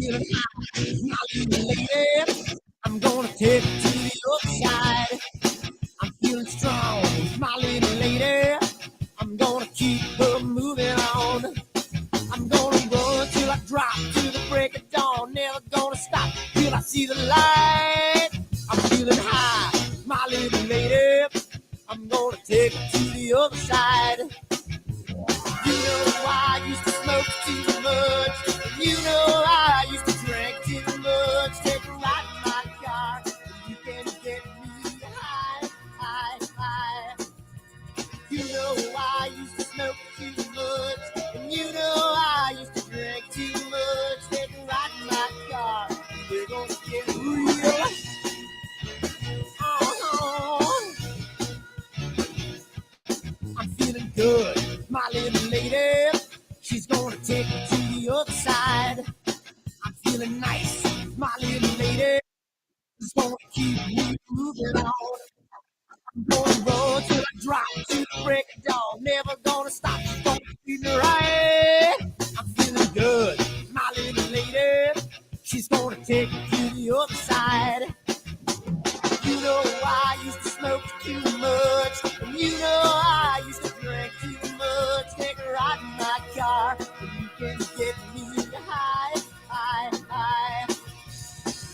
feeling high, my little lady. I'm gonna take it to the other side. I'm feeling strong, my little lady. I'm gonna keep her moving on. I'm gonna run till I drop to the break of dawn. Never gonna stop till I see the light. I'm feeling high, my little lady. I'm gonna take it to the other side. You know I used to smoke too much. You know I used to drink too much. Take a ride in my car. You can get me high, high, high. You know I used to smoke too much. And you know I used to drink too much. Take a ride in my car. We're gonna get real. I'm feeling good, my little lady. She's gonna take me to the other side. I'm feeling nice, my little lady. She's gonna keep me moving on. I'm gonna run till I drop to the break of dawn. Never gonna stop, she's gonna keep me right. I'm feeling good, my little lady. She's gonna take me to the other side. You know I used to smoke too much, and you know I used to drink too much. Take a ride in my car, and you can get me high, high, high.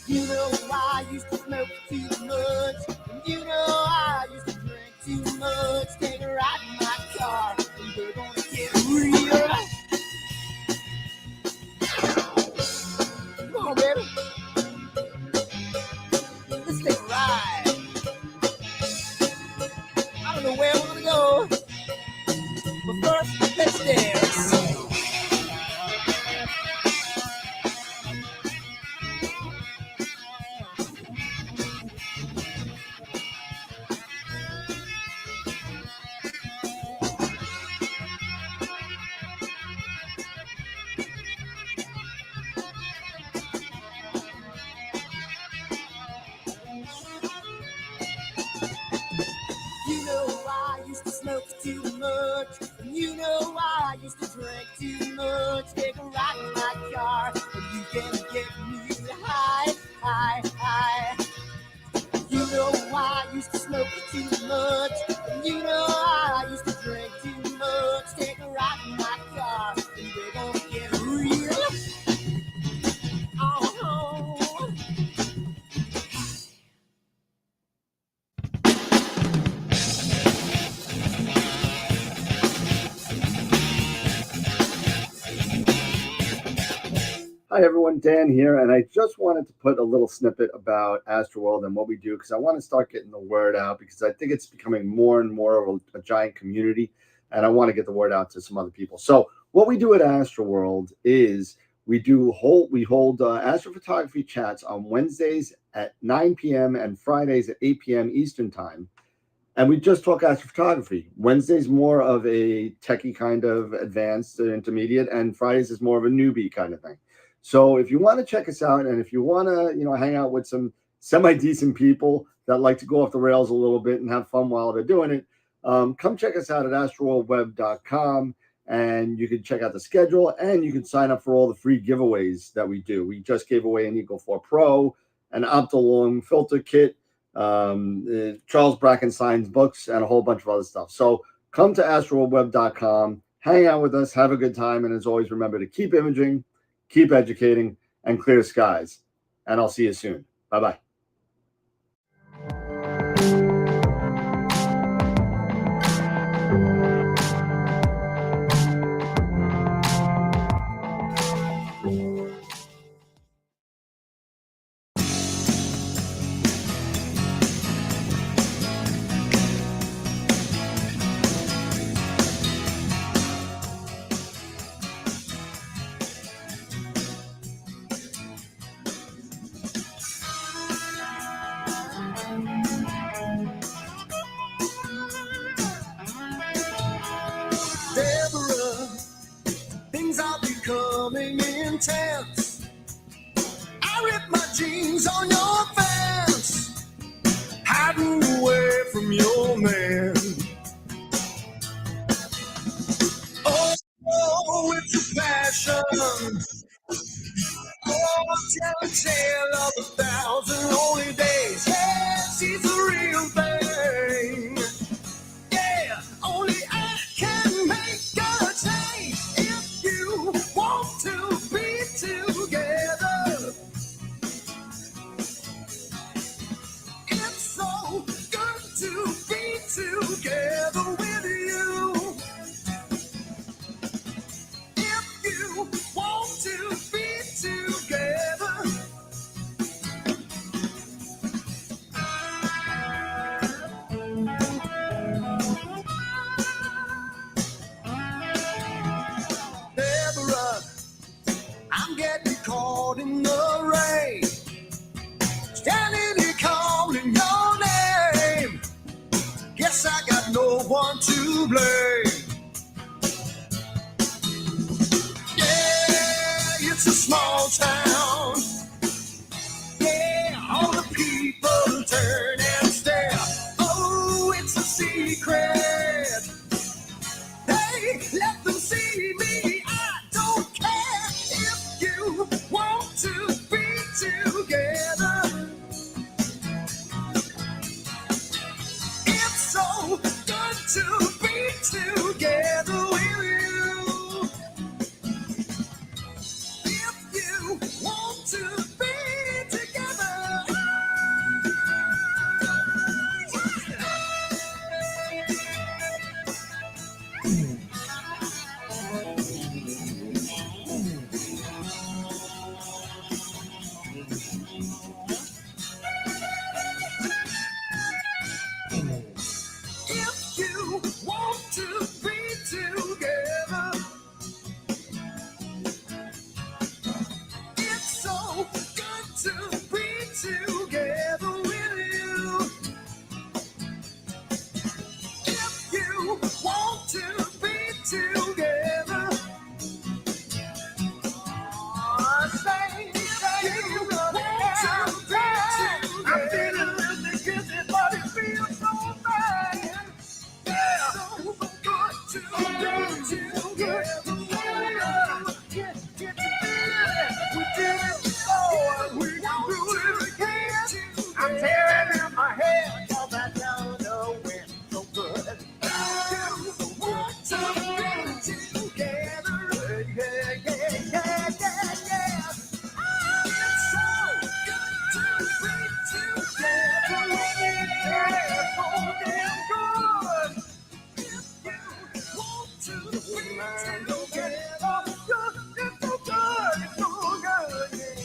You know I used to smoke too much, and you know I used to drink too much. Take a ride in my car, and we're gonna get real. Come on, baby. Let's take a ride. I don't know where we're gonna go, but first, let's dance. You know I used to smoke too much, and you know I used to drink too much. Take a ride in my car, and you can get me high, high, high. You know I used to smoke too much, and you know I used to drink too much. Take a ride in my car, and we're gonna get real. Oh. Hi everyone, Dan here, and I just wanted to put a little snippet about AstroWorld and what we do because I want to start getting the word out because I think it's becoming more and more of a giant community, and I want to get the word out to some other people. So what we do at AstroWorld is we hold astrophotography chats on Wednesdays at 9 p.m. and Fridays at 8 p.m. Eastern Time. And we just talk astrophotography. Wednesday's more of a techie kind of advanced intermediate, and Fridays is more of a newbie kind of thing. So if you want to check us out, and if you want to, hang out with some semi-decent people that like to go off the rails a little bit and have fun while they're doing it, come check us out at astroworldweb.com, and you can check out the schedule, and you can sign up for all the free giveaways that we do. We just gave away an Eagle 4 Pro, an Optolong filter kit, Charles Brackenstein's books, and a whole bunch of other stuff. So come to astroworldweb.com, hang out with us, have a good time, and as always, remember to keep imaging, keep educating, and clear skies. And I'll see you soon. Bye-bye. Things are becoming intense. I rip my jeans on your fence, hiding away from your man. Oh, it's a passion. Oh, tale of 1,000 lonely days. Yeah, she's a real thing. Yeah, only I can make a change. If you want to be together, it's so good to be together with you. If you want to be together, Deborah, I'm getting caught in the rain, standing here calling your name. Guess I got no one to blame. Yeah, it's a small town. Yeah, all the people turn and stare. Oh, it's a secret. Hey, let them see me. I don't care. If you want to be together, it's so good to be together with you. If you want to be together, if you want to be together, it's so good to be together with you. If you want to be together, say you want to be together. I'm feeling really guilty, but it feels so bad. Yeah, so good to be together. Get together. We did it before, and we can do it again. I'm tearing out my hair, 'cause I don't know when so good. You want to be together. Yeah, yeah, yeah, yeah, yeah. It's so good to be together. Yeah, so damn good. If you want to be together, it's so good, it's so good, yeah.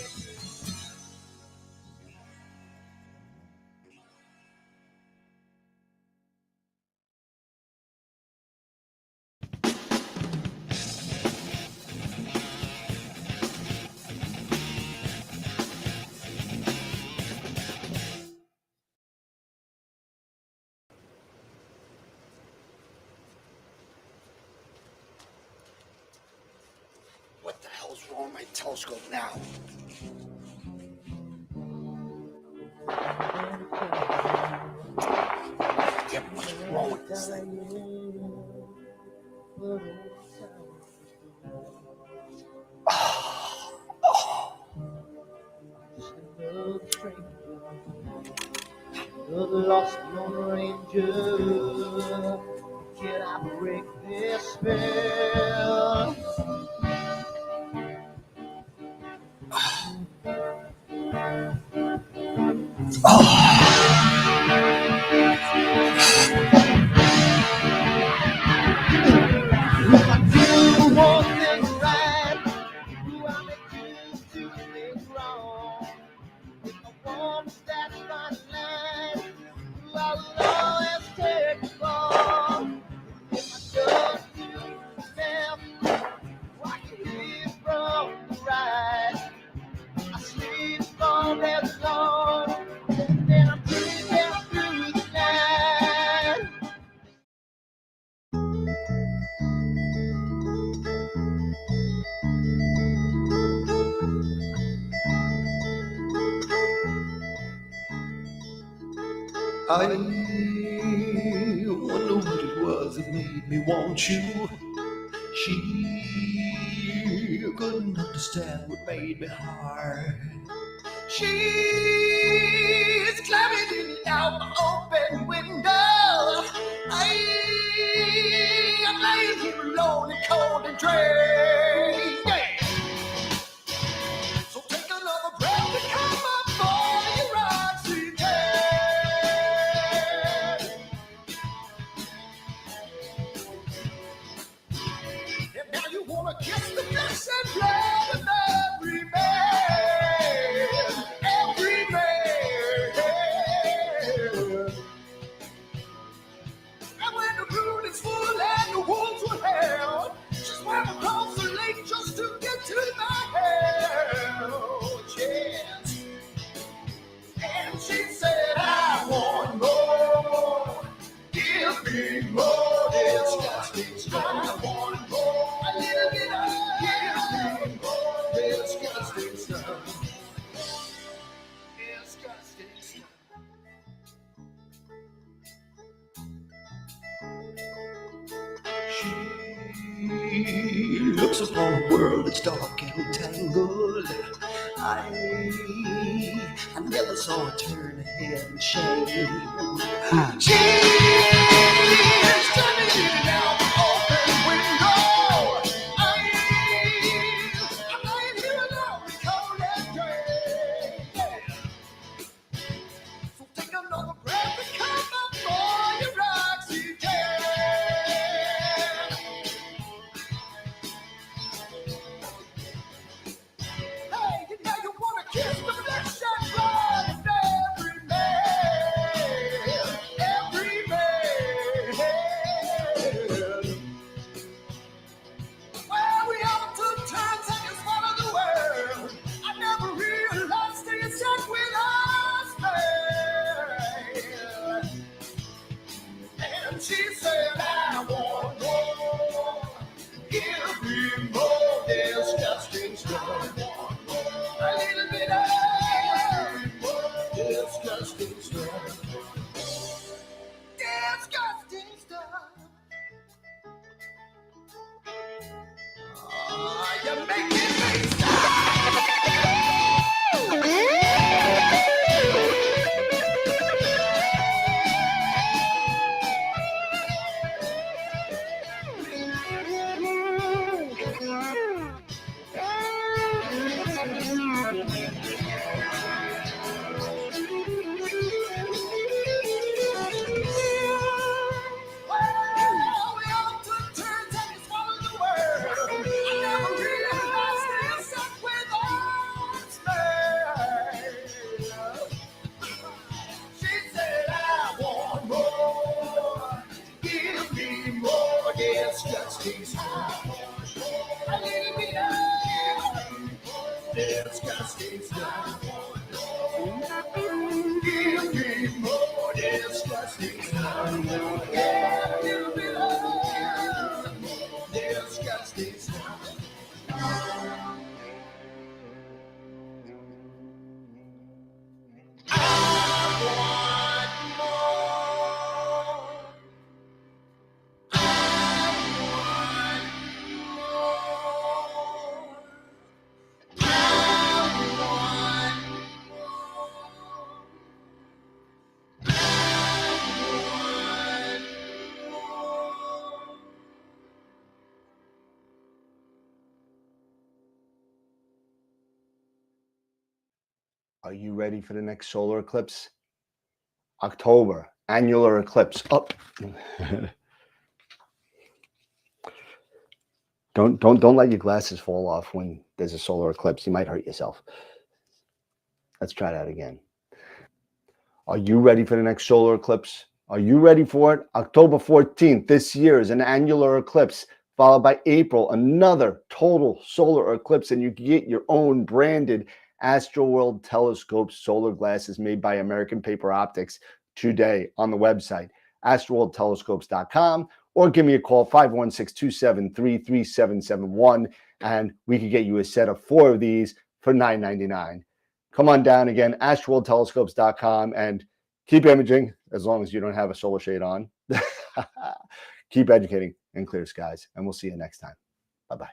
What the hell's wrong with my telescope now? Yeah, what's wrong with this thing? The lost Lone Ranger, can I break this spell? You want things right, do I make you do things wrong? If I want to stand by the line, I will always take the fall. If I go to the left, watch you leave from the right. I sleep all day long, and I'm breathing through the night. I wonder what it was that made me want you. She couldn't understand what made me hard. She's climbing in out the open window. I'm laying here alone and cold and drained. Yeah. So take another breath and come up for your oxygen. And now you wanna kiss the flesh and blood of every man, every man. And when the moon is full and the wolves were held, she swam across the lake just to get to my house. Yes. And she said, I want more. Give me more. Disgusting stuff. I want more. A little bit of. Give me more. Disgusting stuff. Disgusting stuff. She looks upon a world that's dark and tangled. I never saw her turn her head in shame. She's turning in out the open window. I'm lying here alone in cold and gray. Yeah. So take another breath and come up for your oxygen. Hey, you know you wanna kiss the flesh and blood of every man, every man. Well, we all took turns and you swallowed the world. I never realized till you sat with us, man. And she said, I want more. Give me more disgusting stuff. A little bit of disgusting stuff. Disgusting stuff. Oh, you're making me stop. Disgusting stuff. A little bit of disgusting stuff. Give me more disgusting stuff. Yeah, a little bit of disgusting stuff. I want more. Are you ready for the next solar eclipse? October, annular eclipse. Oh. Don't let your glasses fall off when there's a solar eclipse. You might hurt yourself. Let's try that again. Are you ready for the next solar eclipse? Are you ready for it? October 14th this year is an annular eclipse, followed by April, another total solar eclipse, and you can get your own branded AstroWorld telescope solar glasses made by American Paper Optics today on the website, astroworldtelescopes.com, or give me a call, 516-273-3771, and we could get you a set of 4 of these for $9.99. Come on down again, astroworldtelescopes.com, and keep imaging as long as you don't have a solar shade on. Keep educating in clear skies, and we'll see you next time. Bye-bye.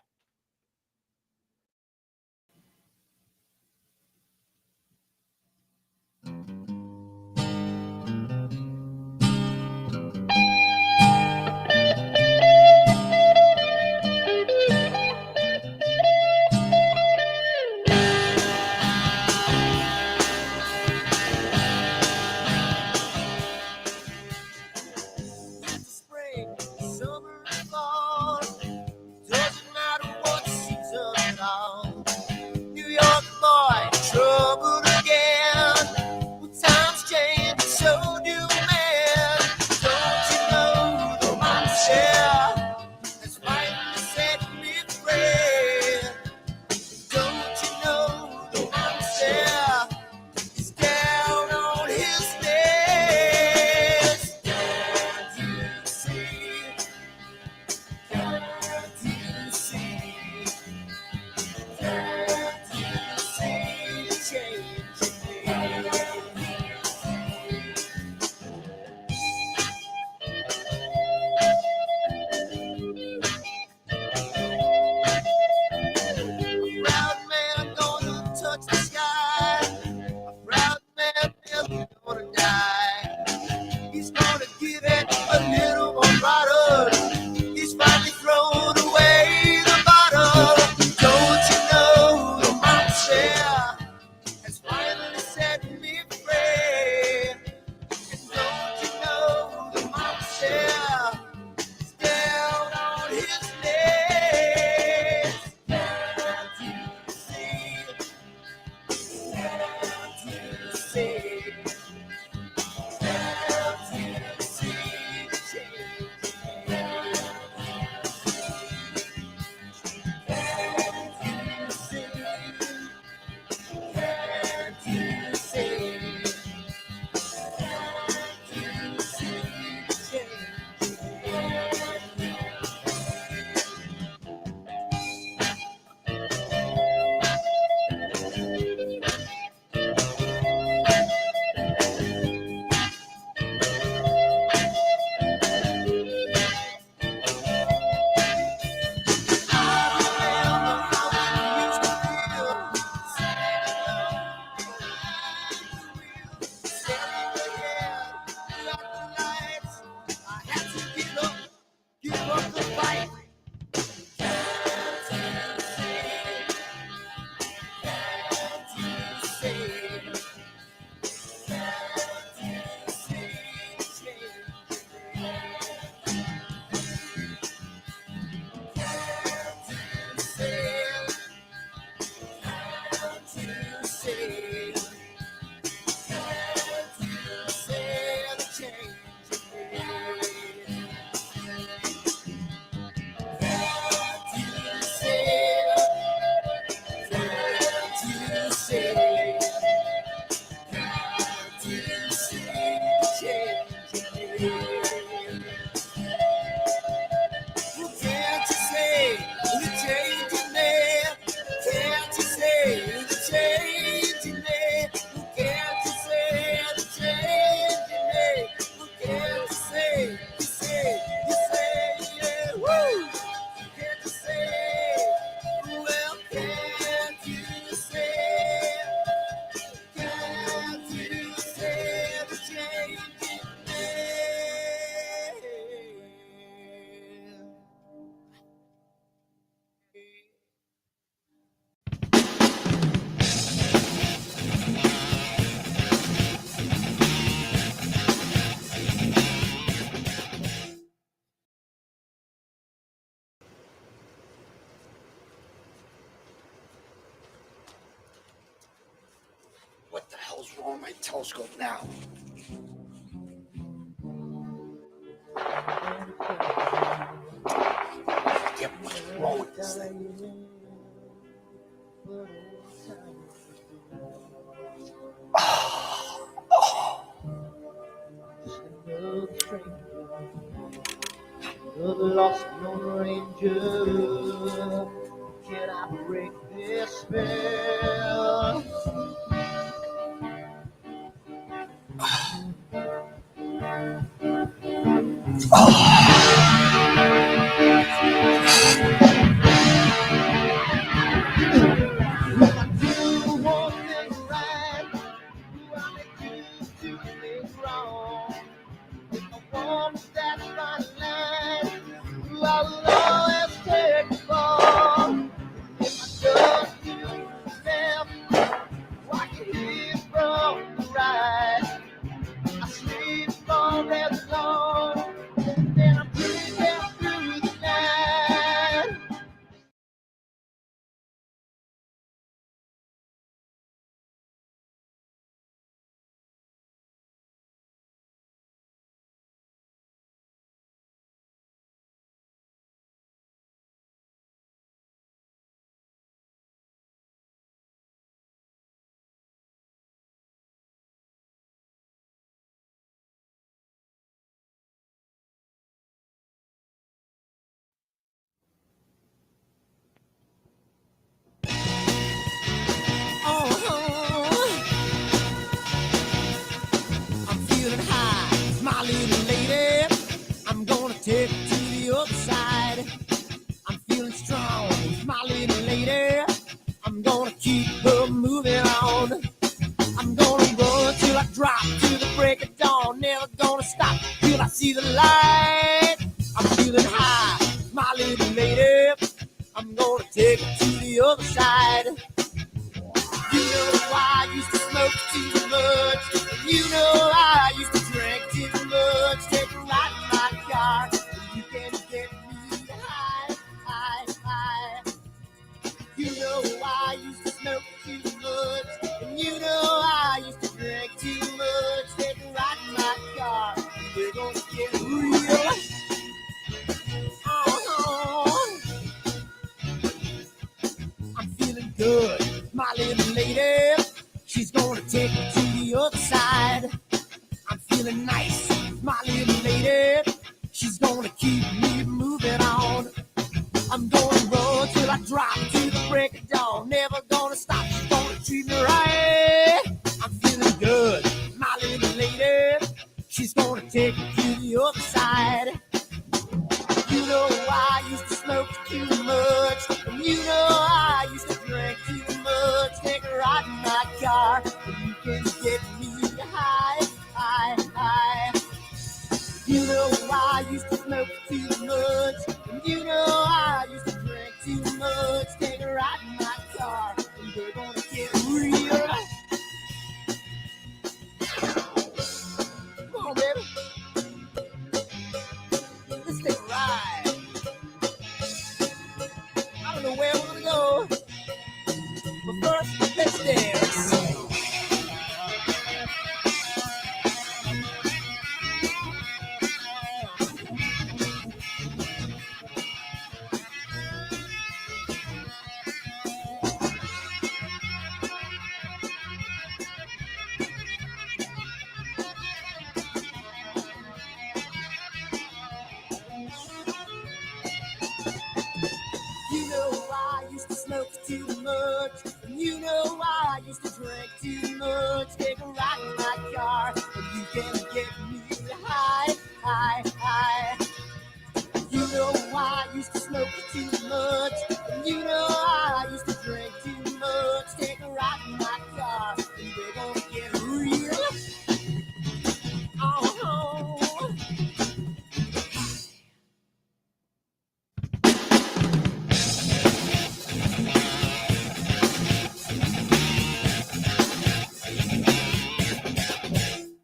What the hell's wrong with my telescope now? Damn, what's wrong with this thing? The lost Lone Ranger, can I break this spell? You want things right, I make you do things wrong. With the warm that fine line, I will always take the fall. If I don't do left, watch you hear from the right. I sleep all as long, then I'm breathing through the night. I'm feeling high, my little lady. I'm gonna take it to the other side. I'm feeling strong, my little lady. I'm gonna keep her moving on. I'm gonna run till I drop to the break of dawn. Never gonna stop till I see the light. I'm feeling high, my little lady. I'm gonna take it to the other side. You know I used to smoke too much. You know I used to drink too much. Take a ride in my car. You can get me high, high, high. You know I used to smoke too much. And you know I used to drink feeling nice, my little lady. She's gonna keep me moving on. I'm gonna roll till I drop to the break of dawn. Never gonna stop, she's gonna treat me right. I'm feeling good, my little lady. She's gonna take me to the other side. You know I used to smoke too much, and you know I used to drink too much. Take a ride in my car, and you can get me high, high, high. You know I used to smoke too much, and you know I used to drink too much. Take a ride in my car, and we're gonna get real. Come on, baby. Let's take a ride. I don't know where we're gonna go, but first, let's dance. You know I used to smoke too much, and you know I used to drink too much. Take a ride in my car, and you can get me high, high, high. You know I used to smoke too much, and you know I used to drink too much. Take a ride in my car, and we're gonna get real. Oh.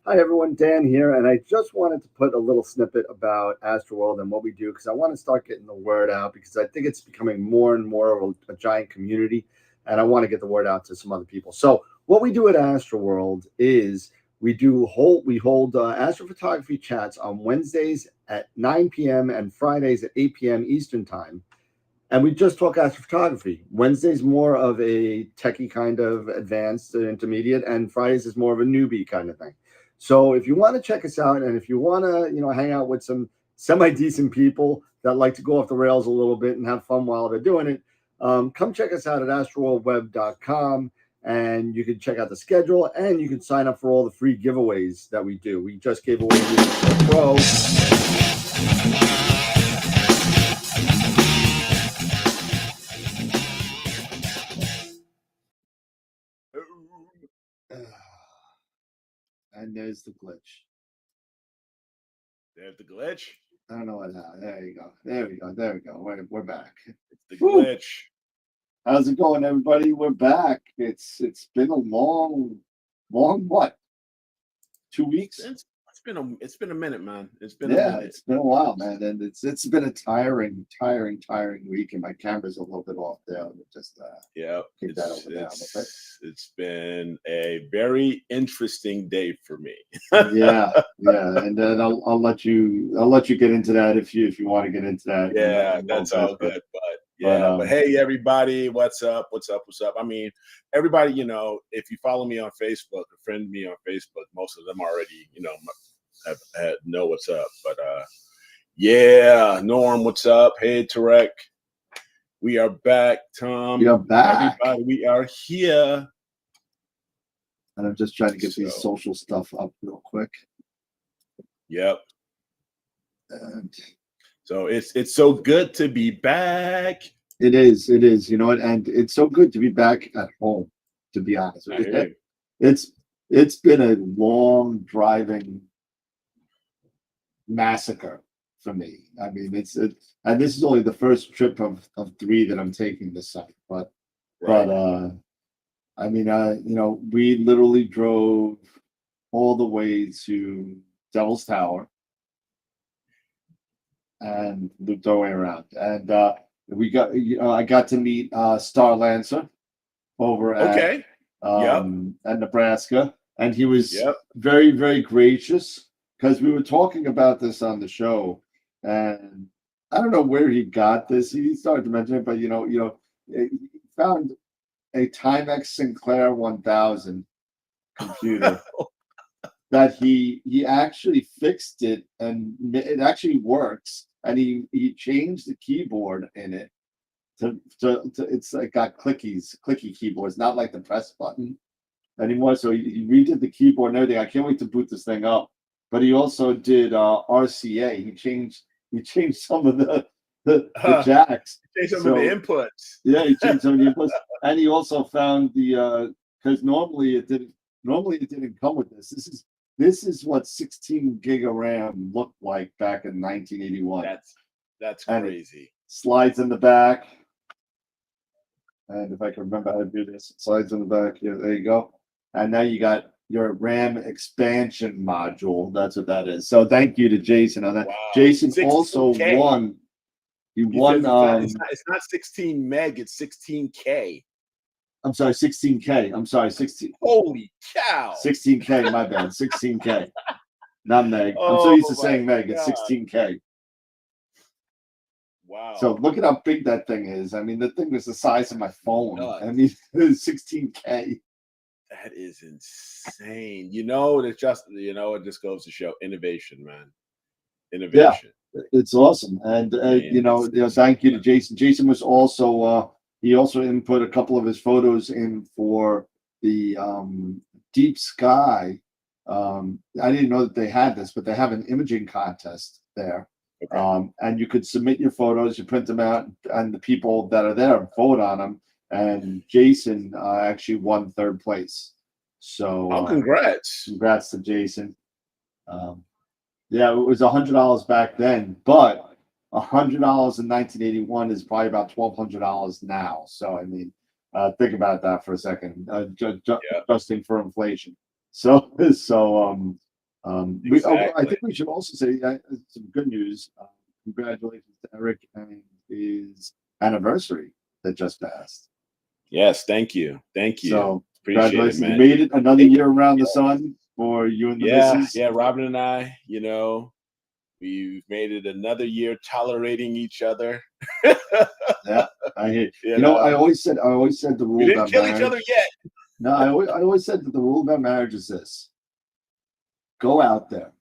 Hi everyone, Dan here, and I just wanted to put a little snippet about AstroWorld and what we do because I want to start getting the word out because I think it's becoming more and more of a giant community, and I want to get the word out to some other people. So what we do at AstroWorld is we hold astrophotography chats on Wednesdays at 9 p.m. and Fridays at 8 p.m. Eastern time. And we just talk astrophotography. Wednesday's more of a techie kind of advanced intermediate, and Fridays is more of a newbie kind of thing. So if you want to check us out, and if you want to, hang out with some semi-decent people that like to go off the rails a little bit and have fun while they're doing it, come check us out at astroworldweb.com, and you can check out the schedule, and you can sign up for all the free giveaways that we do. We just gave away a Pro. And there's the glitch. There's the glitch. I don't know what happened. There you go. There we go. There we go. We're back. It's the glitch. How's it going, everybody? We're back. It's been a long what? 2 weeks? It's been a minute, man. It's been a minute. It's been a while, man, and it's been a tiring week, and my camera's a little bit off there. Just keep that over there. It's been a very interesting day for me. yeah, and then I'll let you get into that if you want to get into that. Yeah, that's all good. But hey, everybody, what's up? I mean, everybody, if you follow me on Facebook or friend me on Facebook, most of them already, know what's up. But yeah, Norm, what's up? Hey, Tarek, we are back. Tom, we are back. Everybody, we are here. And I'm just trying to get these social stuff up real quick. Yep. And so it's so good to be back. It is, and it's so good to be back at home, to be honest with you. It's been a long driving massacre for me. I mean, and this is only the first trip of 3 that I'm taking this summer. But I mean, we literally drove all the way to Devil's Tower and looped our way around. And I got to meet Star Lancer over at Nebraska, and he was very, very gracious because we were talking about this on the show, and I don't know where he got this. He started to mention it, but he found a Timex Sinclair 1000 computer that he actually fixed it and it actually works. And he changed the keyboard in it to it's like got clicky keyboards, not like the press button anymore. So he redid the keyboard and everything. I can't wait to boot this thing up. But he also did RCA. He changed some of the jacks. Change some of the inputs. Yeah, he changed some of the inputs, and he also found the because normally it didn't come with this. This is what 16 gig of RAM looked like back in 1981. That's and crazy. Slides in the back, and if I can remember how to do this, slides in the back. Yeah, there you go. And now you got your RAM expansion module. That's what that is. So thank you to Jason on that. Wow. Jason 16K. Also won. He won. It's not 16 meg. It's 16K. I'm sorry, 16K. I'm sorry, 16. Holy cow. 16K. My bad. 16K. Not meg. I'm so used to saying meg. It's 16K. Wow. So look at how big that thing is. I mean, the thing is the size of my phone. I mean, it's 16K. That is insane. It just goes to show innovation, man. Innovation. Yeah, it's awesome. And thank you to Jason. Jason was also he also input a couple of his photos in for the Deep Sky. I didn't know that they had this, but they have an imaging contest there. Okay. And you could submit your photos, you print them out, and the people that are there vote on them. And Jason actually won 3rd place. So congrats. Congrats to Jason. Yeah, it was $100 back then, but $100 in 1981 is probably about $1,200 now. So I mean, think about that for a second, adjusting for inflation. So exactly. I think we should also say some good news. Congratulations to Eric and his anniversary that just passed. Yes, thank you. So congratulations, man. You made it another year around the sun for you and the missus. Yeah, Robin and I, we've made it another year tolerating each other. Yeah, I hear. I always said the rule. We didn't kill each other yet. No, I always said that the rule about marriage is this: go out there,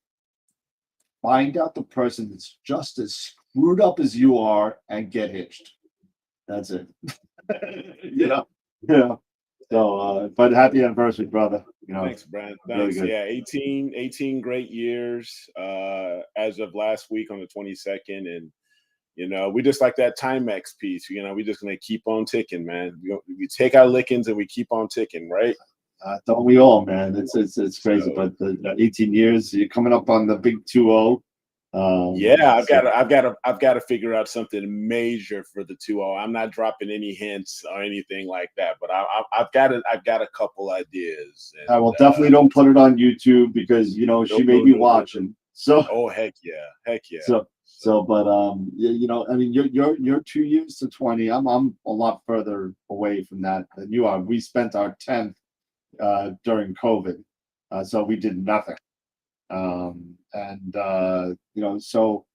find out the person that's just as screwed up as you are, and get hitched. That's it. Yeah. So, but happy anniversary, brother. Thanks, Brent. Thanks. Really, yeah, 18 great years. As of last week on the 22nd, and we just like that Timex piece. We're just gonna keep on ticking, man. We take our lickings and we keep on ticking, right? Don't we all, man? It's crazy, but the 18 years, you're coming up on the big 2-0. I've got to figure out something major for the 2-0. I'm not dropping any hints or anything like that, but I've got a couple ideas. And, well, definitely don't put it on YouTube because she may be watching. So heck yeah. But I mean, you're 2 years to 20. I'm a lot further away from that than you are. We spent our 10th during COVID, so we did nothing. So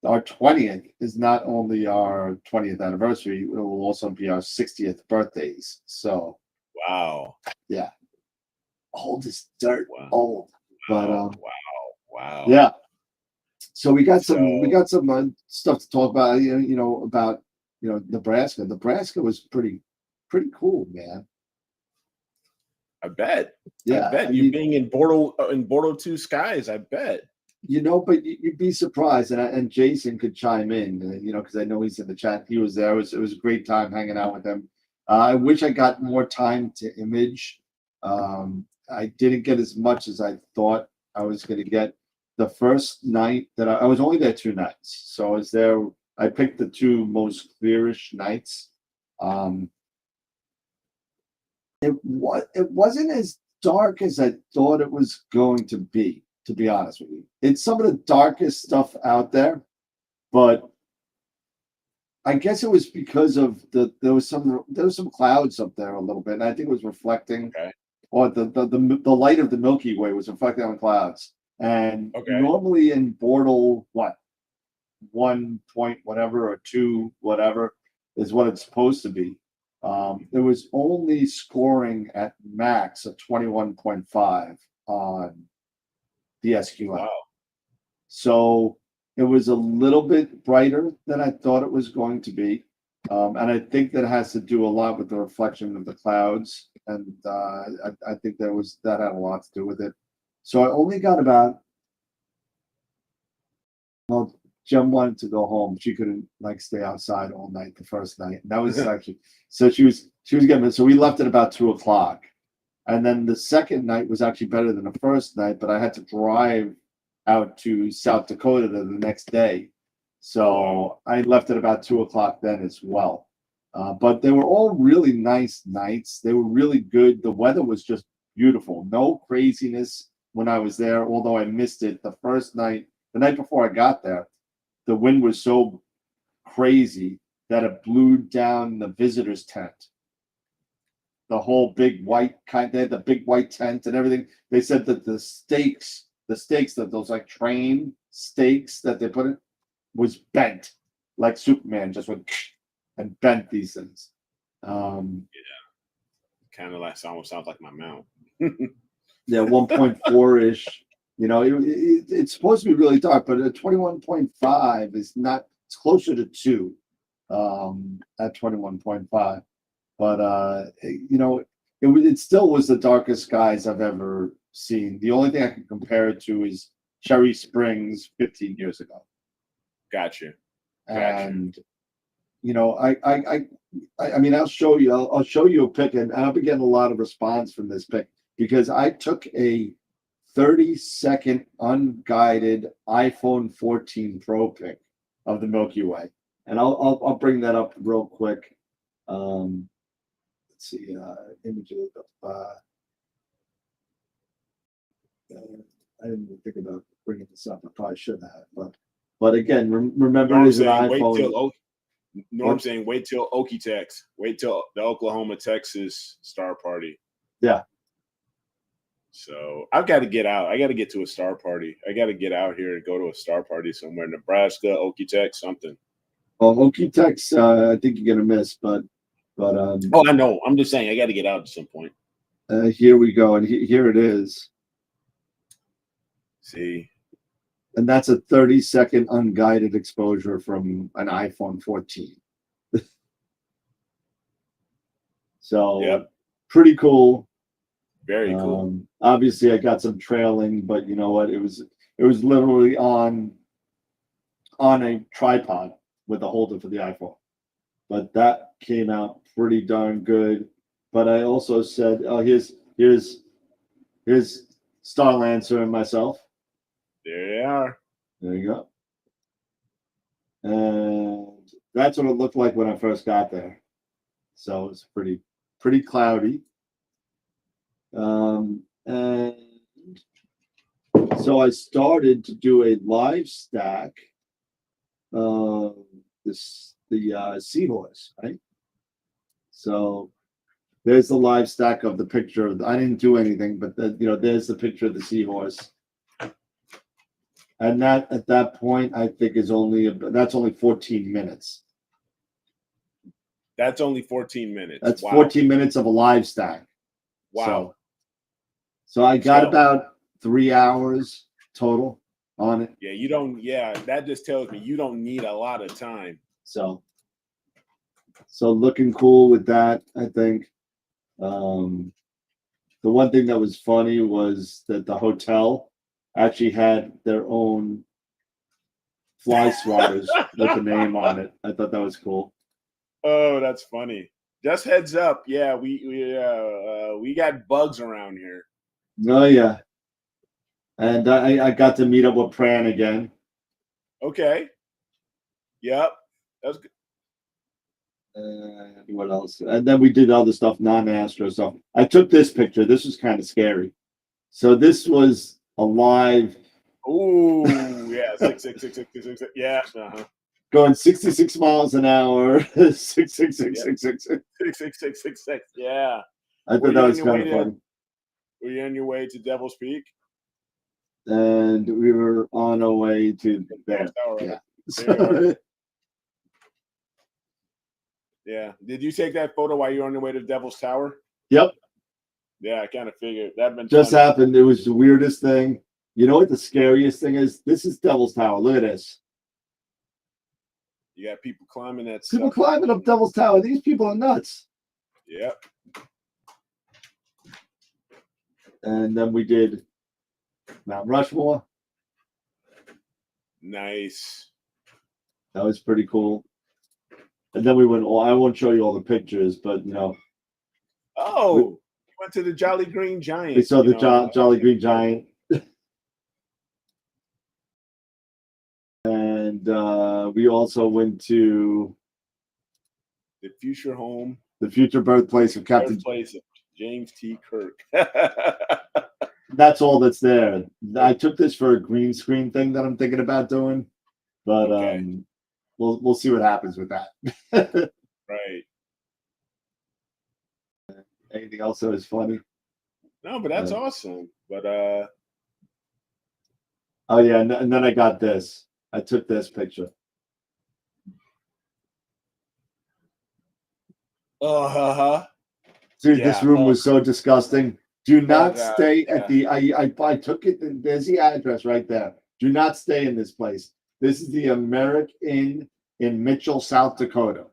our 20th is not only our 20th anniversary, it will also be our 60th birthdays. So wow. Yeah. Old as dirt. Wow. Old. But wow. Yeah. So we got some stuff to talk about, about Nebraska. Nebraska was pretty cool, man. I bet. Yeah, I bet you being in Bordeaux 2 skies. I bet. But you'd be surprised, and Jason could chime in, because I know he's in the chat. He was there. It was a great time hanging out with him. I wish I got more time to image. I didn't get as much as I thought I was going to get. The first night that I was only there 2 nights, so I was there. I picked the 2 most clearish nights. It wasn't as dark as I thought it was going to be honest with you. It's some of the darkest stuff out there, but I guess it was because of there was some clouds up there a little bit, and I think it was reflecting, or the light of the Milky Way was reflecting on clouds. And normally in Bordeaux, 1 point whatever or 2 whatever is what it's supposed to be. It was only scoring at max of 21.5 on the SQI. Wow. So it was a little bit brighter than I thought it was going to be. And I think that has to do a lot with the reflection of the clouds. And I think that had a lot to do with it. So I only got about, well, Jem wanted to go home. She couldn't like stay outside all night the first night. And that was actually, so she was getting it. So we left at about 2:00. And then the second night was actually better than the first night, but I had to drive out to South Dakota the next day. So I left at about 2:00 then as well. But they were all really nice nights. They were really good. The weather was just beautiful. No craziness when I was there, although I missed it the first night. The night before I got there, the wind was so crazy that it blew down the visitors' tent. The whole big white kind, they had the big white tent and everything. They said that the stakes, that those like train stakes that they put in, was bent, like Superman just went and bent these things. Yeah, kind of like almost sounds like my mount. Yeah, 1.4-ish. You know, it's supposed to be really dark, but a 21.5 is not. It's closer to 2 at 21.5. But you know, it still was the darkest skies I've ever seen. The only thing I can compare it to is Cherry Springs 15 years ago. Gotcha. And you know, I mean, I'll show you. I'll show you a pic, and I'll be getting a lot of response from this pic because I took a 30-second unguided iPhone 14 Pro pic of the Milky Way, and I'll bring that up real quick. Let's see, images of. I didn't even think about bringing this up. I probably should have, but again, remember, it is an iPhone. Norm's saying wait till Okie-Tex. Wait till the Oklahoma, Texas star party. Yeah. So I've got to get out. I got to get to a star party. I got to get out here and go to a star party somewhere. Nebraska, Okie-Tex, something. Well, Okie-Tex, I think you're gonna miss, but oh, I know. I'm just saying I got to get out at some point. Here we go, and here it is. See. And that's a 30-second unguided exposure from an iPhone 14. So yep. Pretty cool. Very cool. Obviously, I got some trailing, but you know what? It was literally on a tripod with a holder for the iPhone. But that came out pretty darn good. But I also said, oh, here's Starlancer and myself. There they are. There you go. And that's what it looked like when I first got there. So it's pretty cloudy. And so I started to do a live stack of the seahorse, right? So there's the live stack of the picture of I didn't do anything, but there's the picture of the seahorse. And that at that point, I think that's only 14 minutes. That's only 14 minutes. That's 14 minutes of a live stack. Wow. So I got about 3 hours total on it. Yeah, you don't. Yeah, that just tells me you don't need a lot of time. So looking cool with that, I think. The one thing that was funny was that the hotel actually had their own fly swatters with the name on it. I thought that was cool. Oh, that's funny. Just heads up. Yeah, we got bugs around here. Oh yeah. And I got to meet up with Pran again. Okay. Yep. That's good. What else? And then we did other stuff, non-Astro stuff. I took this picture. This was kind of scary. So this was a live. Ooh, yeah, 66666. Yeah, going 66 miles an hour. 66666. Yeah. I thought that was kind of fun. Were you on your way to Devil's Peak? And we were on our way to there. Yeah. So, yeah. Did you take that photo while you were on your way to Devil's Tower? Yep. Yeah, I kind of figured that'd been just funny. happened. It was the weirdest thing. You know what the scariest thing is? This is Devil's Tower. Look at this. You got people climbing that. People climbing up Devil's Tower. These people are nuts. Yep. And then we did Mount Rushmore. Nice. That was pretty cool. And then we went. Well, I won't show you all the pictures, but you know. Oh, we went to the Jolly Green Giant. We saw the Jolly Green Giant. And we also went to the future home, the future birthplace of Captain James T. Kirk. That's all that's there. I took this for a green screen thing that I'm thinking about doing, but we'll see what happens with that. Right. Anything else that was funny? No, but that's awesome. But oh yeah, and then I got this. I took this picture. Dude, this room was so disgusting. Do not stay at the. I took it. There's the address right there. Do not stay in this place. This is the American Inn in Mitchell, South Dakota.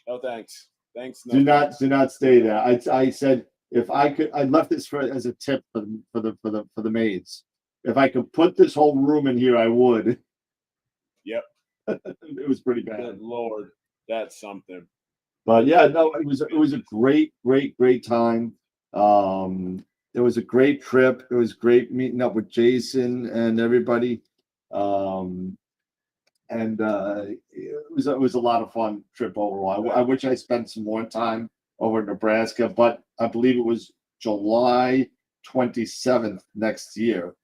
Oh, thanks. Thanks. No, do not stay there. I said if I could. I left this as a tip for the maids. If I could put this whole room in here, I would. Yep. It was pretty bad. Good Lord, that's something. But yeah, no, it was a great time. It was a great trip. It was great meeting up with Jason and everybody. It was a lot of fun trip overall. I wish I spent some more time over in Nebraska, but I believe it was July 27th next year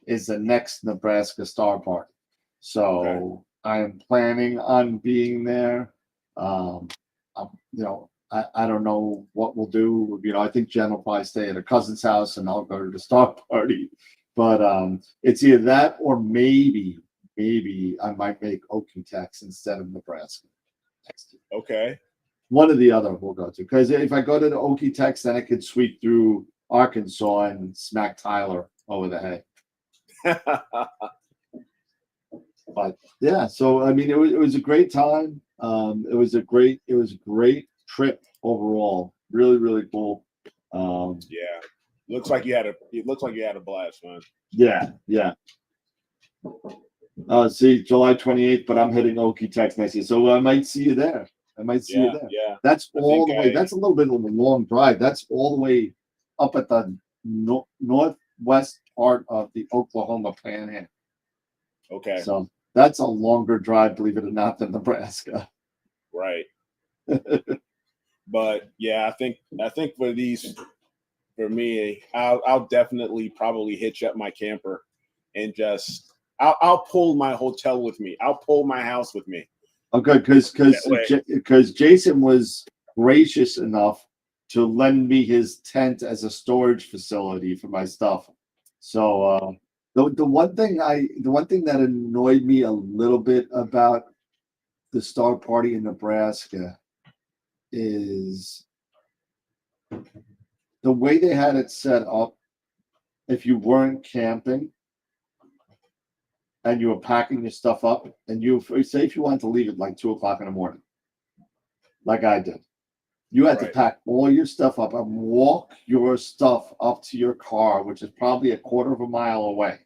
is the next Nebraska Star Party. So I am planning on being there. You know, I don't know what we'll do. You know, I think Jen will probably stay at a cousin's house and I'll go to the Star Party. But it's either that or maybe I might make Okie-Tex instead of Nebraska next year. Okay. One or the other we'll go to. Because if I go to the Okie-Tex, then I could sweep through Arkansas and smack Tyler over the head. But yeah, so I mean, it was a great time. It was a great trip overall. Really cool. Yeah, looks like you had a blast, man. Yeah. See, July 28th, but I'm hitting Okie-Tex next year, so I might see you there. Yeah. That's all the way. That's a little bit of a long drive. That's all the way up at the northwest part of the Oklahoma Panhandle. Okay. So that's a longer drive, believe it or not, than Nebraska. Right. But yeah, I think for me, I'll definitely probably hitch up my camper and just I'll pull my hotel with me. I'll pull my house with me. Okay, because Jason was gracious enough to lend me his tent as a storage facility for my stuff. So the one thing that annoyed me a little bit about the Star Party in Nebraska is the way they had it set up. If you weren't camping and you were packing your stuff up, and say if you wanted to leave at like 2:00 in the morning, like I did, you had to pack all your stuff up and walk your stuff up to your car, which is probably a quarter of a mile away,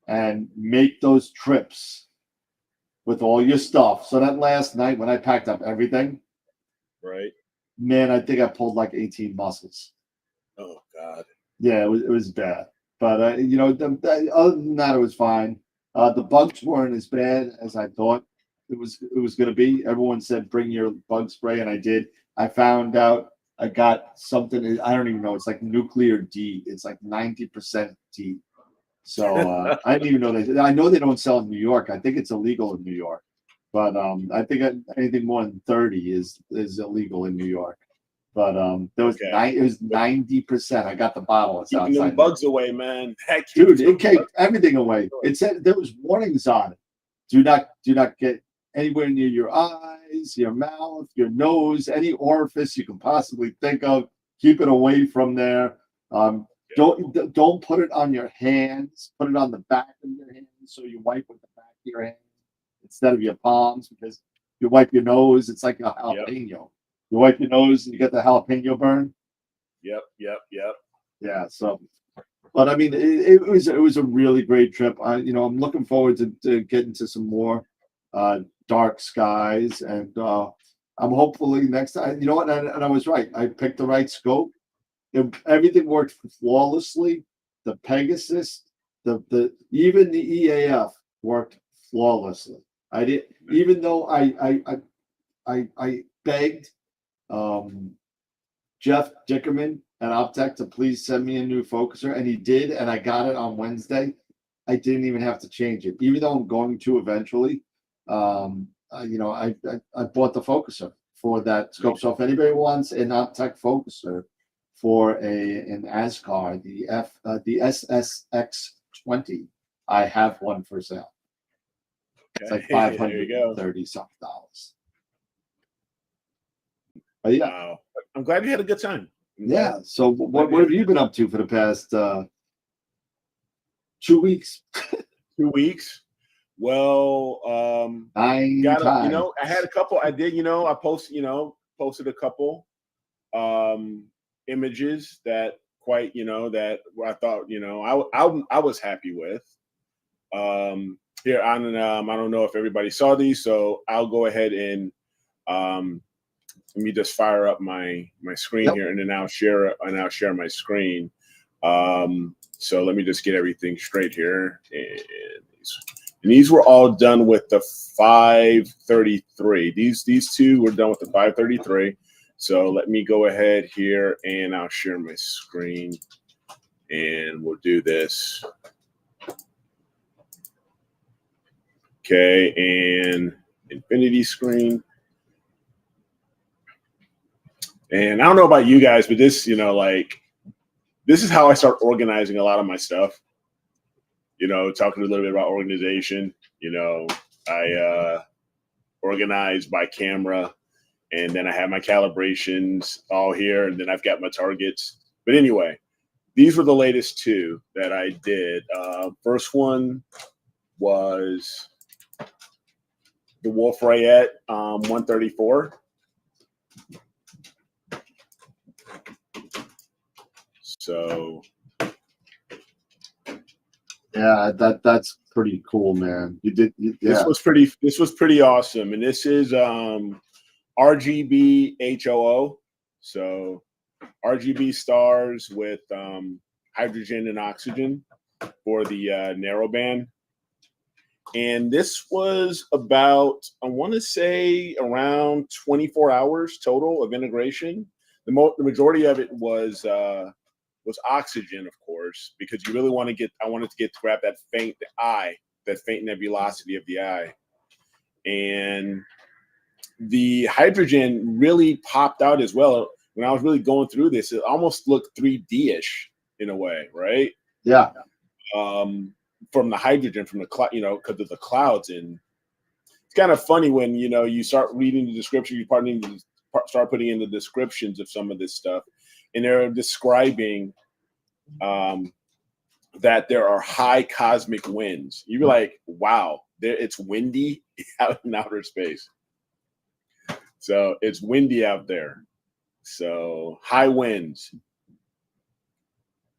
and make those trips with all your stuff. So that last night when I packed up everything, man, I think I pulled like 18 muscles. Oh God. Yeah, it was bad. But other than that, it was fine. The bugs weren't as bad as I thought it was going to be. Everyone said bring your bug spray, and I did. I found out I got something. I don't even know. It's like nuclear D. It's like 90% D. So I didn't even know that. I know they don't sell in New York. I think it's illegal in New York. But I think anything more than 30 is illegal in New York. But it was 90%. I got the bottle. It's keeping them bugs away, man. Dude, it kept everything away. It said there was warnings on it. Do not get anywhere near your eyes, your mouth, your nose, any orifice you can possibly think of. Keep it away from there. Don't put it on your hands. Put it on the back of your hands so you wipe with the back of your hands instead of your palms, because you wipe your nose, it's like a jalapeno. Yep. You wipe your nose and you get the jalapeno burn. Yep. Yeah. So, but I mean, it was a really great trip. I'm looking forward to getting to some more dark skies, and I'm hopefully next time. You know what? And I was right. I picked the right scope. Everything worked flawlessly. The Pegasus, even the EAF worked flawlessly. I did, even though I begged Jeff Dickerman at Optech to please send me a new focuser, and he did, and I got it on Wednesday. I didn't even have to change it, even though I'm going to eventually. I bought the focuser for that scope. So if anybody wants an Optech focuser for an ASCAR, the SSX20, I have one for sale. It's like $530 something. But yeah, wow. I'm glad you had a good time. Yeah. So what have you been up to for the past 2 weeks? 2 weeks. Well, I had a couple. I did. I posted a couple images that that I thought I was happy with. Here on I don't know if everybody saw these, so I'll go ahead and let me just fire up my screen here, and then I'll share my screen. So let me just get everything straight here. And these were all done with the 533. These two were done with the 533. So let me go ahead here and I'll share my screen, and we'll do this. Okay, and infinity screen. And I don't know about you guys, but this, this is how I start organizing a lot of my stuff. Talking a little bit about organization. I organize by camera, and then I have my calibrations all here, and then I've got my targets. But anyway, these were the latest two that I did. First one was the Wolf Rayet 134. So yeah, that's pretty cool, man. This was pretty awesome, and this is RGB HOO, so RGB stars with hydrogen and oxygen for the narrowband. And this was about, I want to say, around 24 hours total of integration. The majority of it was oxygen, of course, because you really want to I wanted to grab that faint nebulosity of the eye. And the hydrogen really popped out as well. When I was really going through this, it almost looked 3D-ish in a way, right? Yeah. From the hydrogen, from the cloud, because of the clouds. And it's kind of funny when, you start reading the description, you start putting in the descriptions of some of this stuff, and they're describing that there are high cosmic winds. You're like, wow, it's windy out in outer space. So it's windy out there. So high winds.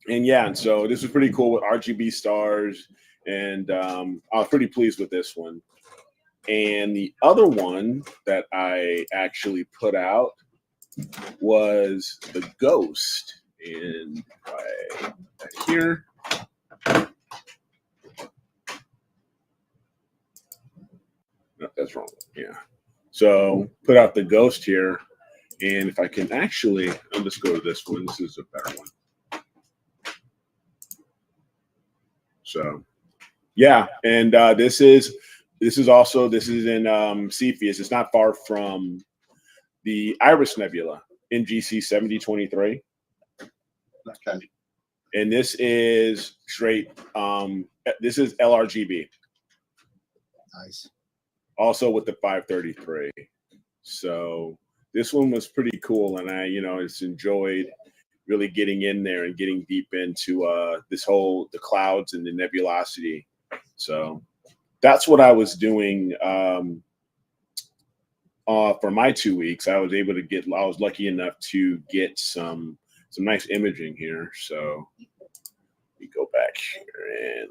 And so this was pretty cool with RGB stars. And I was pretty pleased with this one. And the other one that I actually put out was the Ghost. And right here. No, that's wrong. Yeah. So put out the Ghost here. And if I can actually, I'll just go to this one. This is a better one. So, yeah. And this is in Cepheus. It's not far from the Iris Nebula, NGC 7023. Okay. And this is straight, this is LRGB. Nice. Also with the 533. So this one was pretty cool, and I, just enjoyed, really getting in there and getting deep into the clouds and the nebulosity. So that's what I was doing for my 2 weeks. I was lucky enough to get some nice imaging here. So let me go back here and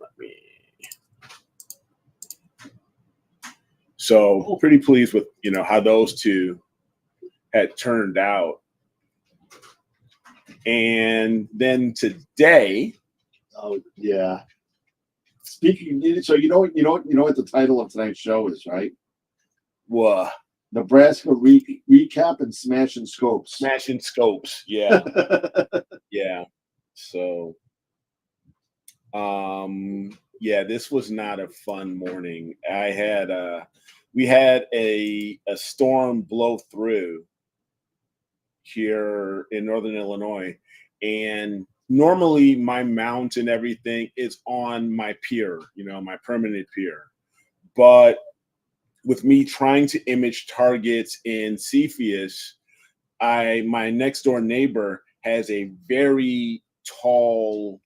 so pretty pleased with, how those two had turned out. And then today, oh yeah. Speaking, so you know what the title of tonight's show is, right? What? Nebraska recap and smashing scopes. Smashing scopes, yeah. Yeah. So, yeah, this was not a fun morning. We had a storm blow through here in Northern Illinois, and normally my mount and everything is on my pier, my permanent pier. But with me trying to image targets in Cepheus, my next door neighbor has a very tall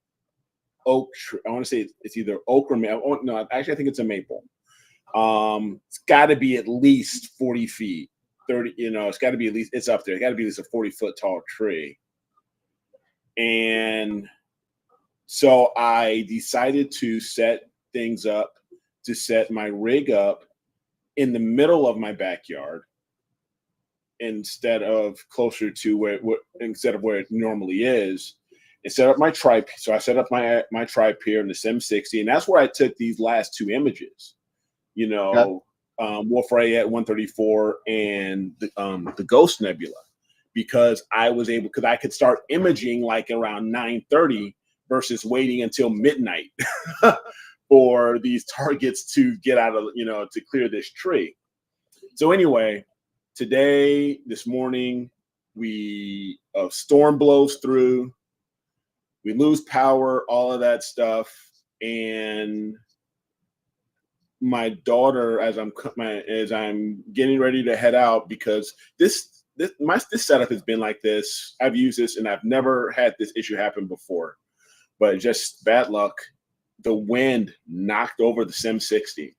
oak tree. I want to say it's either oak or maple. Oh, no, actually I think it's a maple. It's got to be at least 40 feet, 30. It's got to be it's up there. It's got to be at least a 40-foot tall tree. And so I decided to set my rig up in the middle of my backyard instead of closer to where it normally is, and set up my tripod. So I set up my tripod here in the Sim 60, and that's where I took these last two images. Wolf Rayet at 134 and the Ghost Nebula, because I could start imaging like around 9:30 versus waiting until midnight for these targets to get out of, to clear this tree. So anyway, this morning, a storm blows through, we lose power, all of that stuff. And my daughter, as I'm getting ready to head out, because this setup has been like this. I've used this and I've never had this issue happen before, but just bad luck. The wind knocked over the Sim 60.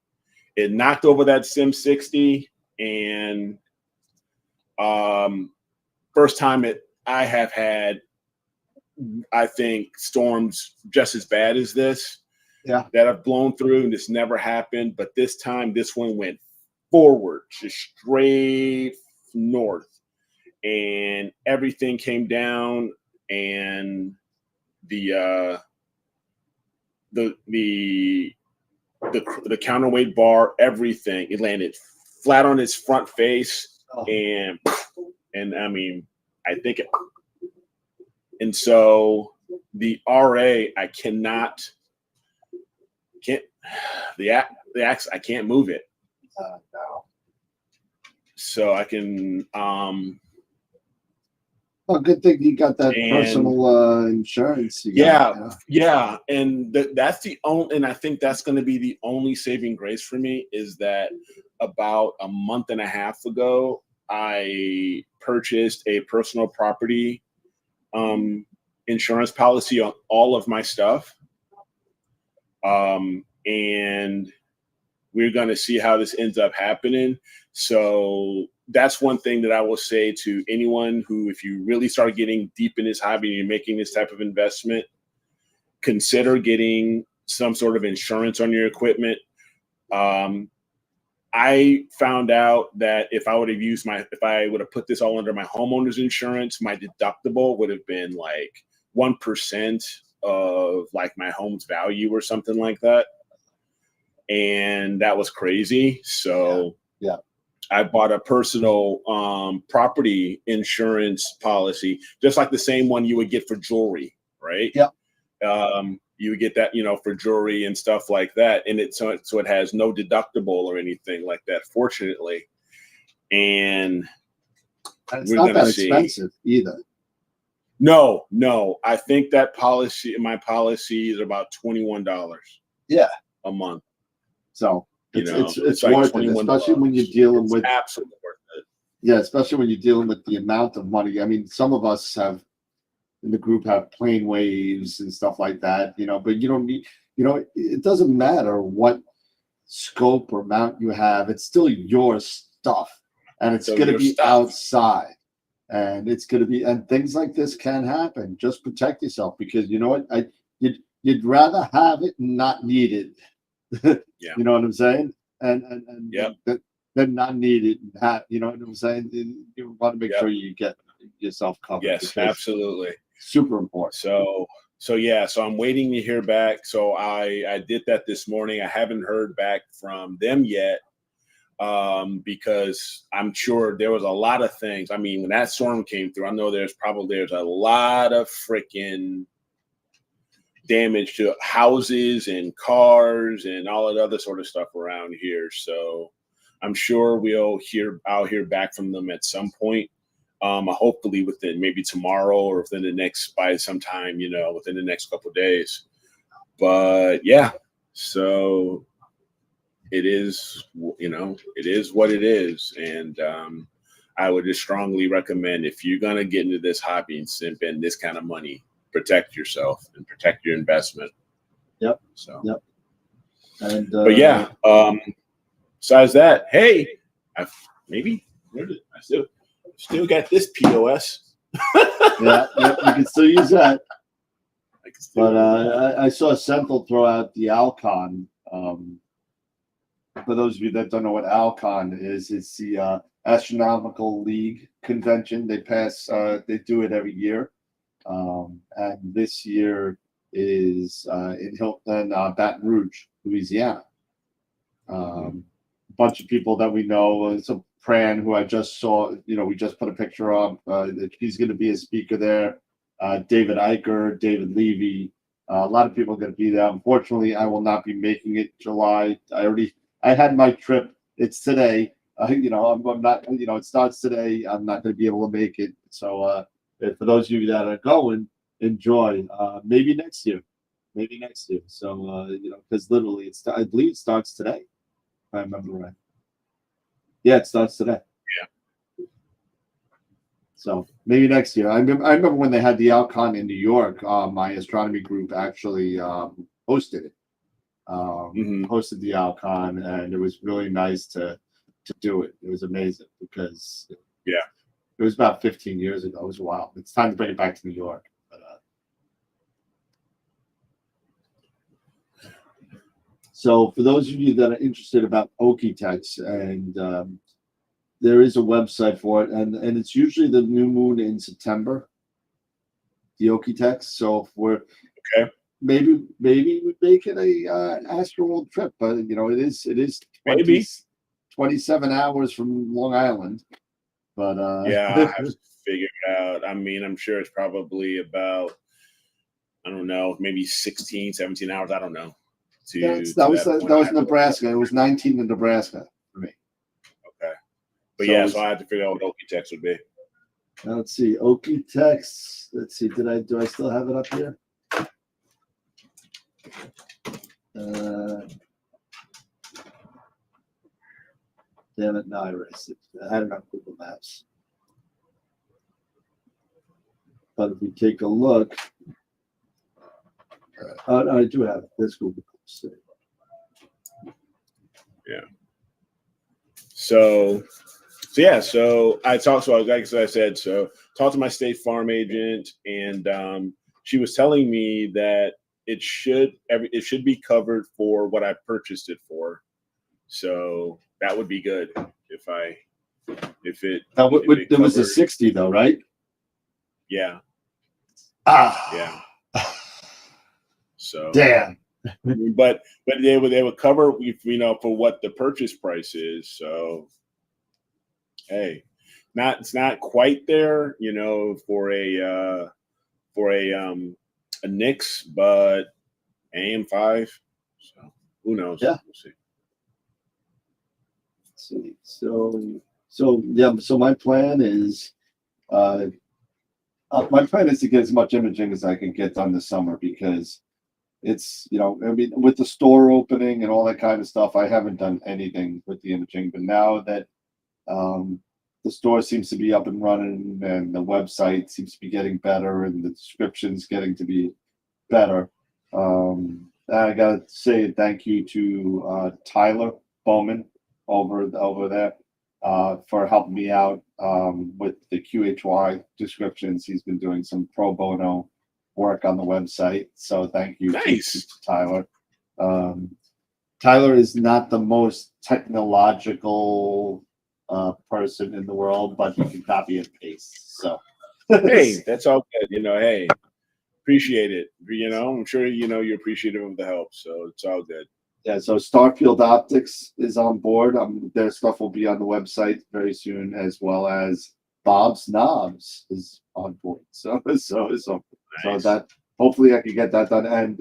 It knocked over that Sim 60, and first time I have had, I think, storms just as bad as this. Yeah, that have blown through, and this never happened. But this time, this one went forward, just straight north, and everything came down, and the counterweight bar, everything, it landed flat on its front face, and I mean, I think it. And so the RA, I can't the axe, I can't move it. No. So I can. Oh, good thing you got that personal insurance. Yeah, and that's the only, and I think that's going to be the only saving grace for me, is that about a month and a half ago, I purchased a personal property insurance policy on all of my stuff. And we're going to see how this ends up happening. So that's one thing that I will say to anyone who, if you really start getting deep in this hobby and you're making this type of investment, consider getting some sort of insurance on your equipment. I found out that if I would have put this all under my homeowner's insurance, my deductible would have been like 1% of like my home's value or something like that. And that was crazy. So yeah. I bought a personal property insurance policy, just like the same one you would get for jewelry, right? Yeah. You would get that, for jewelry and stuff like that. And so it has no deductible or anything like that, fortunately. And it's not that expensive either. No. I think that my policy is about $21. Yeah. A month. So it's like worth it, especially when you're dealing with absolutely worth it. Yeah, especially when you're dealing with the amount of money. I mean, some of us have in the group have plane waves and stuff like that, but you don't need, it doesn't matter what scope or mount you have, it's still your stuff, and it's going to be outside, and it's going to be, and things like this can happen. Just protect yourself, because you know what, you'd rather have it and not need it. Yeah. You know what I'm saying? And yep. Then not need it and have, you know what I'm saying? You want to make sure you get yourself covered. Yes, absolutely. Super important. So I'm waiting to hear back. So I did that this morning. I haven't heard back from them yet, because I'm sure there was a lot of things. I mean, when that storm came through, I know there's a lot of freaking damage to houses and cars and all that other sort of stuff around here. So I'm sure I'll hear back from them at some point. Hopefully within maybe tomorrow or within the next, by sometime, within the next couple of days. But yeah, so it is, it is what it is. And I would just strongly recommend, if you're going to get into this hobby and spend this kind of money, protect yourself and protect your investment. Yep. So, yep. And, but yeah, besides that, hey, I still got this POS. yeah, you can still use that. But I saw Central throw out the Alcon. For those of you that don't know what Alcon is, it's the Astronomical League convention. They do it every year. And this year is in Hilton, Baton Rouge, Louisiana. A bunch of people that we know. It's a Pran, who I just saw, we just put a picture of. He's going to be a speaker there. David Eicher, David Levy, a lot of people are going to be there. Unfortunately, I will not be making it July. I had my trip. It's today. I'm not. It starts today. I'm not going to be able to make it. So for those of you that are going, enjoy. Maybe next year. So because literally, I believe it starts today, if I remember right. Yeah, it starts today. Yeah. So maybe next year. I remember when they had the Alcon in New York. My astronomy group actually hosted it. Hosted the Alcon, and it was really nice to do it. It was amazing because it was about 15 years ago. It was wild. It's time to bring it back to New York. But, so for those of you that are interested about Okie-Tex, and there is a website for it, and it's usually the new moon in September, the Okie-Tex. So if we're maybe we make it a AstroWorld trip, but it is 27 hours from Long Island. But yeah, I have to figure it out. I mean, I'm sure it's probably about, I don't know, maybe 16, 17 hours. I don't know. That was Nebraska. It was 19 in Nebraska for me. Okay. But so I had to figure out what Okie-Tex would be. Now let's see. Okie-Tex. Let's see. Do I still have it up here? Damn it, no, I erased it. I had it on Google Maps. But if we take a look, I do have it. Let's Google Maps. Yeah. So I talked. So like I said, talked to my State Farm agent, and she was telling me that it should be covered for what I purchased it for. So that would be good if it. There was a 60 though, right? Yeah. Yeah. So damn. but they would cover for what the purchase price is. So hey, it's not quite there, for a Nix, but AM5. So who knows? Yeah. We'll see. So my plan is to get as much imaging as I can get done this summer, because it's with the store opening and all that kind of stuff, I haven't done anything with the imaging. But now that the store seems to be up and running, and the website seems to be getting better, and the description's getting to be better. I gotta say thank you to Tyler Bowman over there for helping me out with the QHY descriptions. He's been doing some pro bono work on the website, so thank you to Tyler. Tyler is not the most technological person in the world, but he can copy and paste. So hey, that's all good. Hey, appreciate it. I'm sure you're appreciative of the help, so it's all good. Yeah, so Starfield Optics is on board. Their stuff will be on the website very soon, as well as Bob's Knobs is on board. So that hopefully I can get that done. And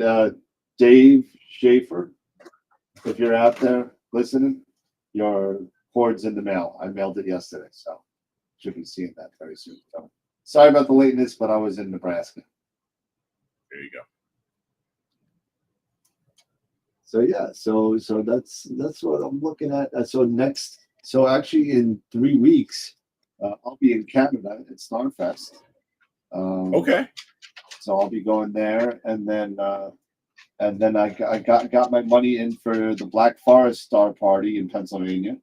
Dave Schaefer, if you're out there listening, your cord's in the mail. I mailed it yesterday, so should be seeing that very soon. So sorry about the lateness, but I was in Nebraska. There you go. So yeah, so that's what I'm looking at. So actually in 3 weeks, I'll be in Canada at Starfest. Okay. So I'll be going there, and then I got my money in for the Black Forest Star Party in Pennsylvania.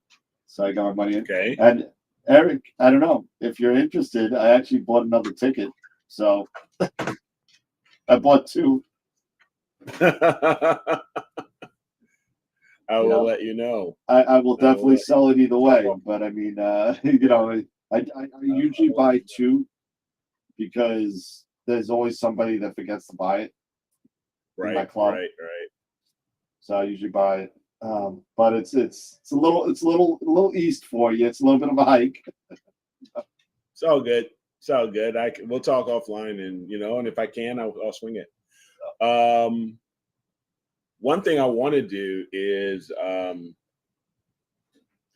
So I got my money in. Okay. And Eric, I don't know if you're interested. I actually bought another ticket, so I bought 2. I will let you know. I will definitely sell it either way, but I mean, I usually buy 2 because there's always somebody that forgets to buy it. Right, in my club. Right. So I usually buy it, but it's a little east for you. It's a little bit of a hike. It's all good. It's all good. We'll talk offline, and if I can, I'll swing it. One thing I want to do is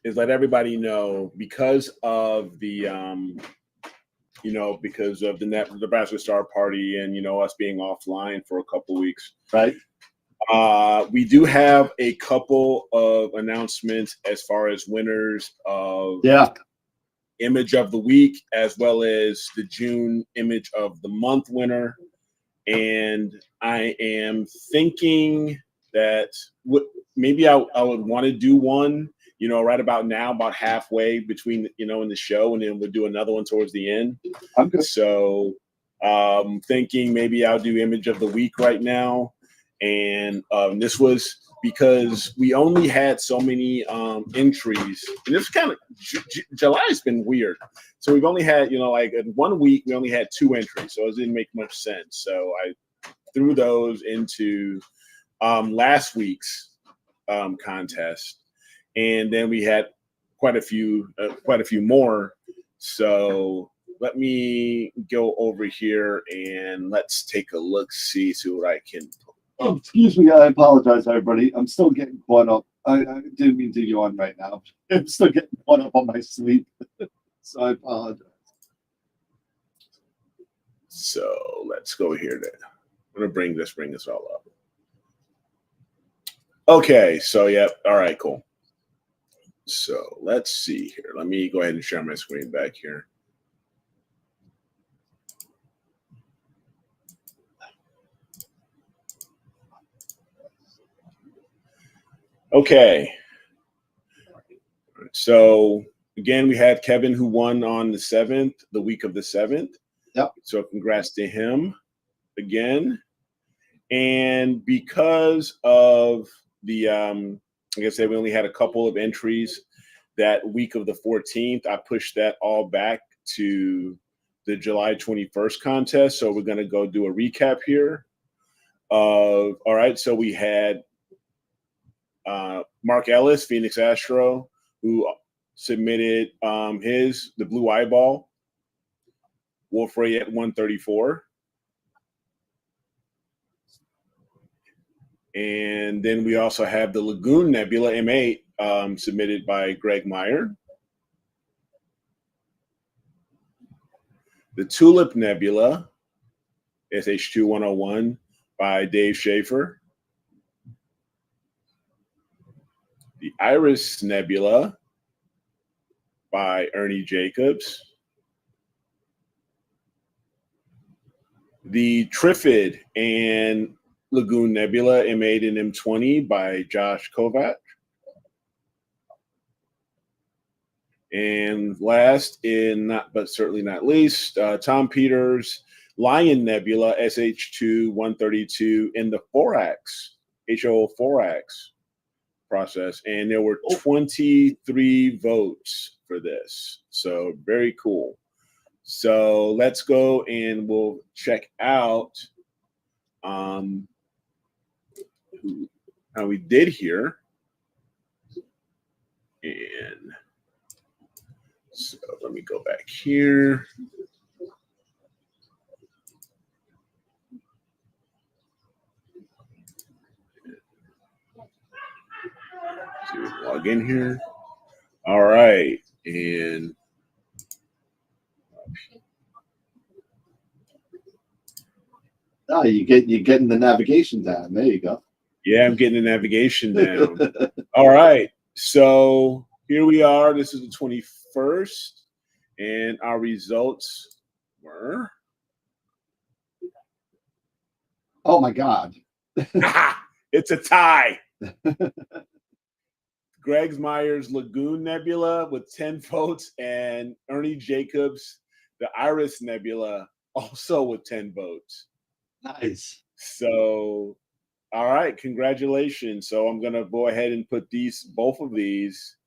let everybody know, because of the Nebraska Star Party and us being offline for a couple weeks. Right. We do have a couple of announcements as far as winners of Image of the Week, as well as the June Image of the Month winner. And I am thinking that maybe I would want to do one, right about now, about halfway between, in the show, and then we'll do another one towards the end. Okay. So thinking maybe I'll do Image of the Week right now. And this was because we only had so many entries. And it's kind of, July's been weird. So we've only had, like in 1 week, we only had 2 entries. So it didn't make much sense. So I threw those into last week's contest, and then we had quite a few more. So let me go over here and let's take a look, see what I can. Oh, excuse me. I apologize, everybody. I'm still getting caught up. I didn't mean to yawn right now. I'm still getting caught up on my sleep, so I apologize. So let's go here. I'm gonna bring this all up. Okay, so all right, cool. So let's see here. Let me go ahead and share my screen back here. Okay. So again, we had Kevin, who won on the 7th, the week of the 7th. Yep. So congrats to him again. And because of the, like I said, we only had a couple of entries that week of the 14th. I pushed that all back to the July 21st contest. So we're going to go do a recap here. All right. So we had Mark Ellis, Phoenix Astro, who submitted the blue eyeball, Wolf Ray at 134. And then we also have the Lagoon Nebula M8 submitted by Greg Meyer. The Tulip Nebula, SH2101 by Dave Schaefer. The Iris Nebula by Ernie Jacobs. The Trifid and Lagoon Nebula M8 and M20 by Josh Kovac. And last, but certainly not least, Tom Peters Lion Nebula SH2 132 in the 4-ax, HO 4-ax process. And there were 23 votes for this. So very cool. So let's go and we'll check out how we did here. And so let me go back here. So log in here. All right. And you're getting the navigation down. There you go. Yeah, I'm getting the navigation down. All right. So here we are. This is the 21st. And our results were. Oh, my God. It's a tie. Greg Myers Lagoon Nebula with 10 votes, and Ernie Jacobs, the Iris Nebula, also with 10 votes. Nice. So, all right, congratulations. So I'm going to go ahead and put both of these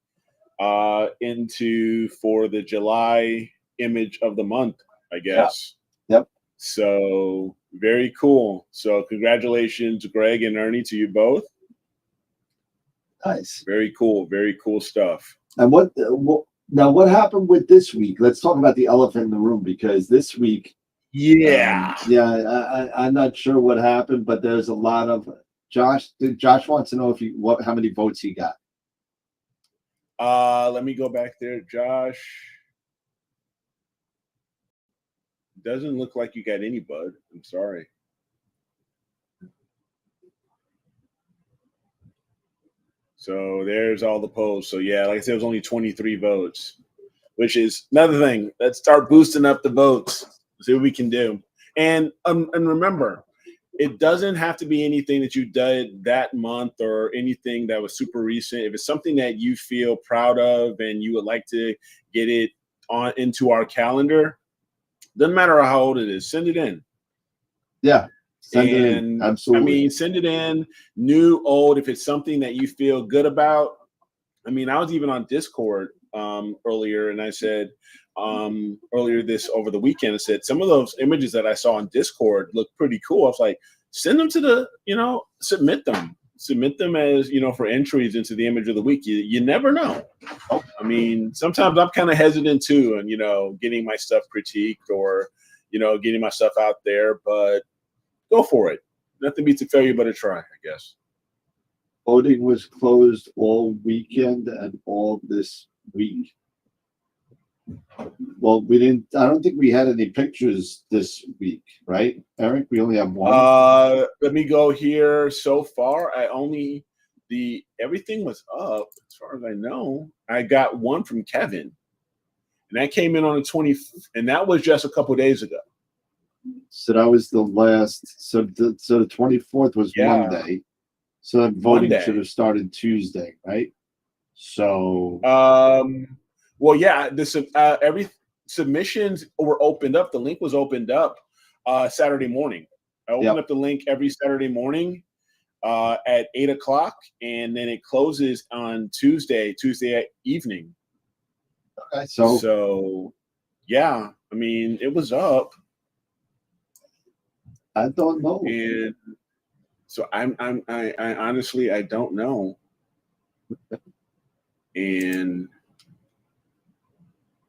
into for the July image of the month, I guess. Yep. So very cool. So congratulations, Greg and Ernie, to you both. Nice. Very cool stuff. And what happened with this week? Let's talk about the elephant in the room, because this week, I'm not sure what happened, but there's a lot of Josh wants to know how many votes he got. Let me go back there, Josh. Doesn't look like you got any, bud. I'm sorry. So there's all the polls. So yeah, like I said, it was only 23 votes, which is another thing. Let's start boosting up the votes. See what we can do. And remember, it doesn't have to be anything that you did that month or anything that was super recent. If it's something that you feel proud of and you would like to get it on into our calendar, doesn't matter how old it is, send it in. Yeah. Send it in. Absolutely. I mean, send it in, new, old, if it's something that you feel good about. I mean, I was even on Discord earlier, and I said over the weekend, I said some of those images that I saw on Discord look pretty cool. I was like, send them to submit them as, for entries into the image of the week. You never know. I mean, sometimes I'm kind of hesitant too, and, getting my stuff critiqued or, getting my stuff out there, but go for it. Nothing beats a failure but a try, I guess. Voting was closed all weekend and all this week. Well, I don't think we had any pictures this week, right, Eric? We only have one. Let me go here. So far, everything was up as far as I know. I got one from Kevin, and that came in on the 20th, and that was just a couple days ago. So that was the last. So the 24th was Monday. So that voting should have started Tuesday, right? So. Well, yeah. Every submissions were opened up. The link was opened up Saturday morning. I opened up the link every Saturday morning at 8:00, and then it closes on Tuesday evening. Okay. So yeah. I mean, it was up. I don't know. And so I honestly, I don't know. And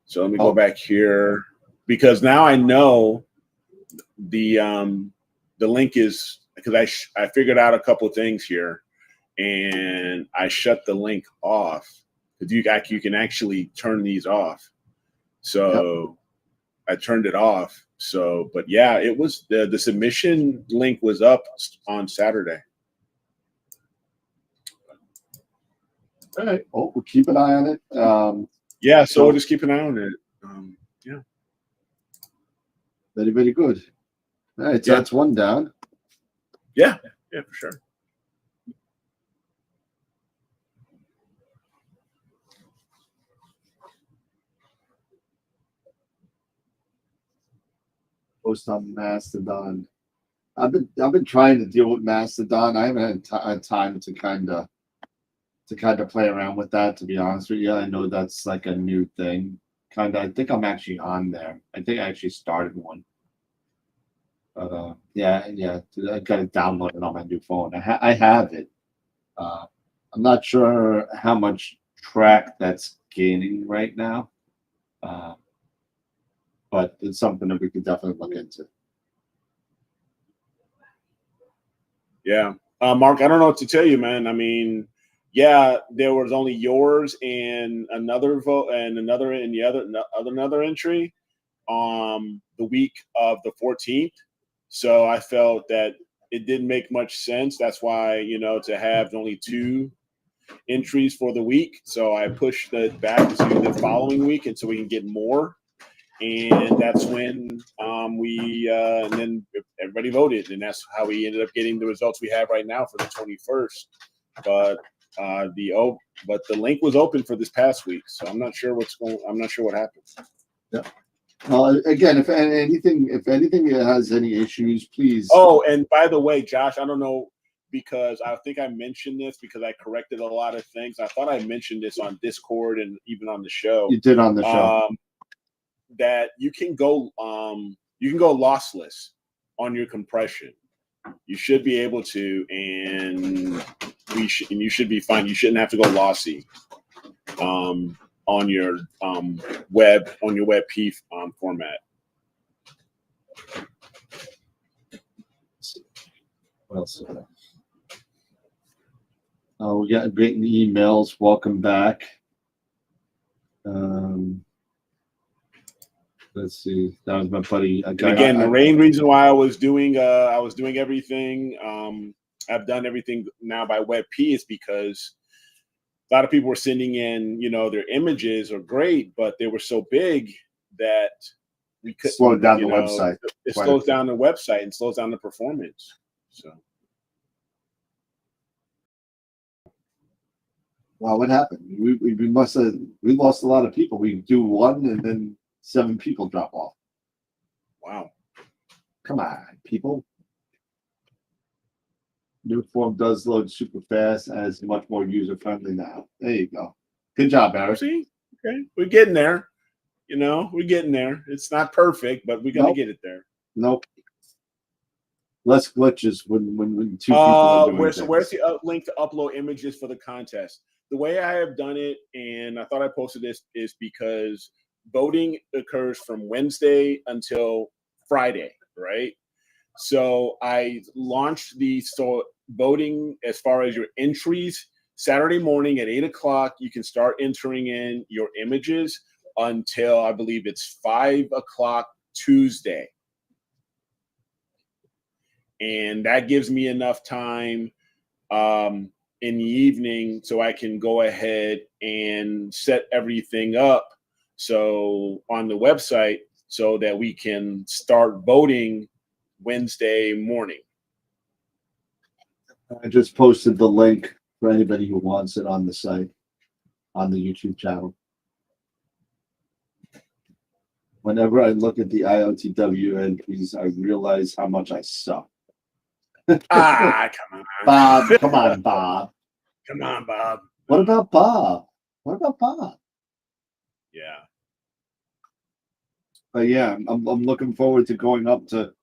so let me go back here, because now I know the link is, because I figured out a couple of things here, and I shut the link off, because you can actually turn these off. So I turned it off. So, but yeah, it was the submission link was up on Saturday. All right. Well, we'll keep an eye on it. Yeah, so we'll just keep an eye on it. Yeah. Very, very good. All right, so that's one down. Yeah, for sure. Post on Mastodon. I've been trying to deal with Mastodon. I haven't had time to kind of play around with that, to be honest with you. I know that's like a new thing. I think I'm actually on there. I think I actually started one. But yeah, I got it downloaded on my new phone. I have it. I'm not sure how much track that's gaining right now. But it's something that we could definitely look into. Yeah. Mark, I don't know what to tell you, man. I mean, yeah, there was only yours and another vote and another in the another entry the week of the 14th. So I felt that it didn't make much sense. That's why, to have only 2 entries for the week. So I pushed it back to the following week until we can get more. And that's when and then everybody voted, and that's how we ended up getting the results we have right now for the 21st. But the link was open for this past week, so I'm not sure what happened. Yeah. Again, if anything has any issues, please. Oh, and by the way, Josh, I don't know, because I think I mentioned this because I corrected a lot of things. I thought I mentioned this on Discord and even on the show. You did on the show. That you can go lossless on your compression. You should be able to, and you should be fine. You shouldn't have to go lossy on your web P format. What else? We got great emails. Welcome back. Let's see. That was my buddy. Again, the main reason why I was doing everything. I've done everything now by WebP is because a lot of people were sending in, their images are great, but they were so big that we couldn't slow down the website. It slows down the website and slows down the performance. So. Wow, what happened? We lost a lot of people. We do one and then 7 people drop off. Wow. Come on, people. New form does load super fast and is much more user-friendly now. There you go. Good job, Eric. See? Okay. We're getting there. We're getting there. It's not perfect, but we're going to get it there. Nope. Less glitches when 2 people are doing where's the link to upload images for the contest? The way I have done it, and I thought I posted this, is because voting occurs from Wednesday until Friday, right? So I launched voting as far as your entries Saturday morning at 8 o'clock. You can start entering in your images until I believe it's 5 o'clock Tuesday. And that gives me enough time in the evening so I can go ahead and set everything up on the website so that we can start voting Wednesday morning. I just posted the link for anybody who wants it on the site, on the YouTube channel. Whenever I look at the IOTW entries, I realize how much I suck. Come on. Bob, come on, Bob. Come on, Bob. What about Bob? Yeah. But yeah, I'm looking forward to going up to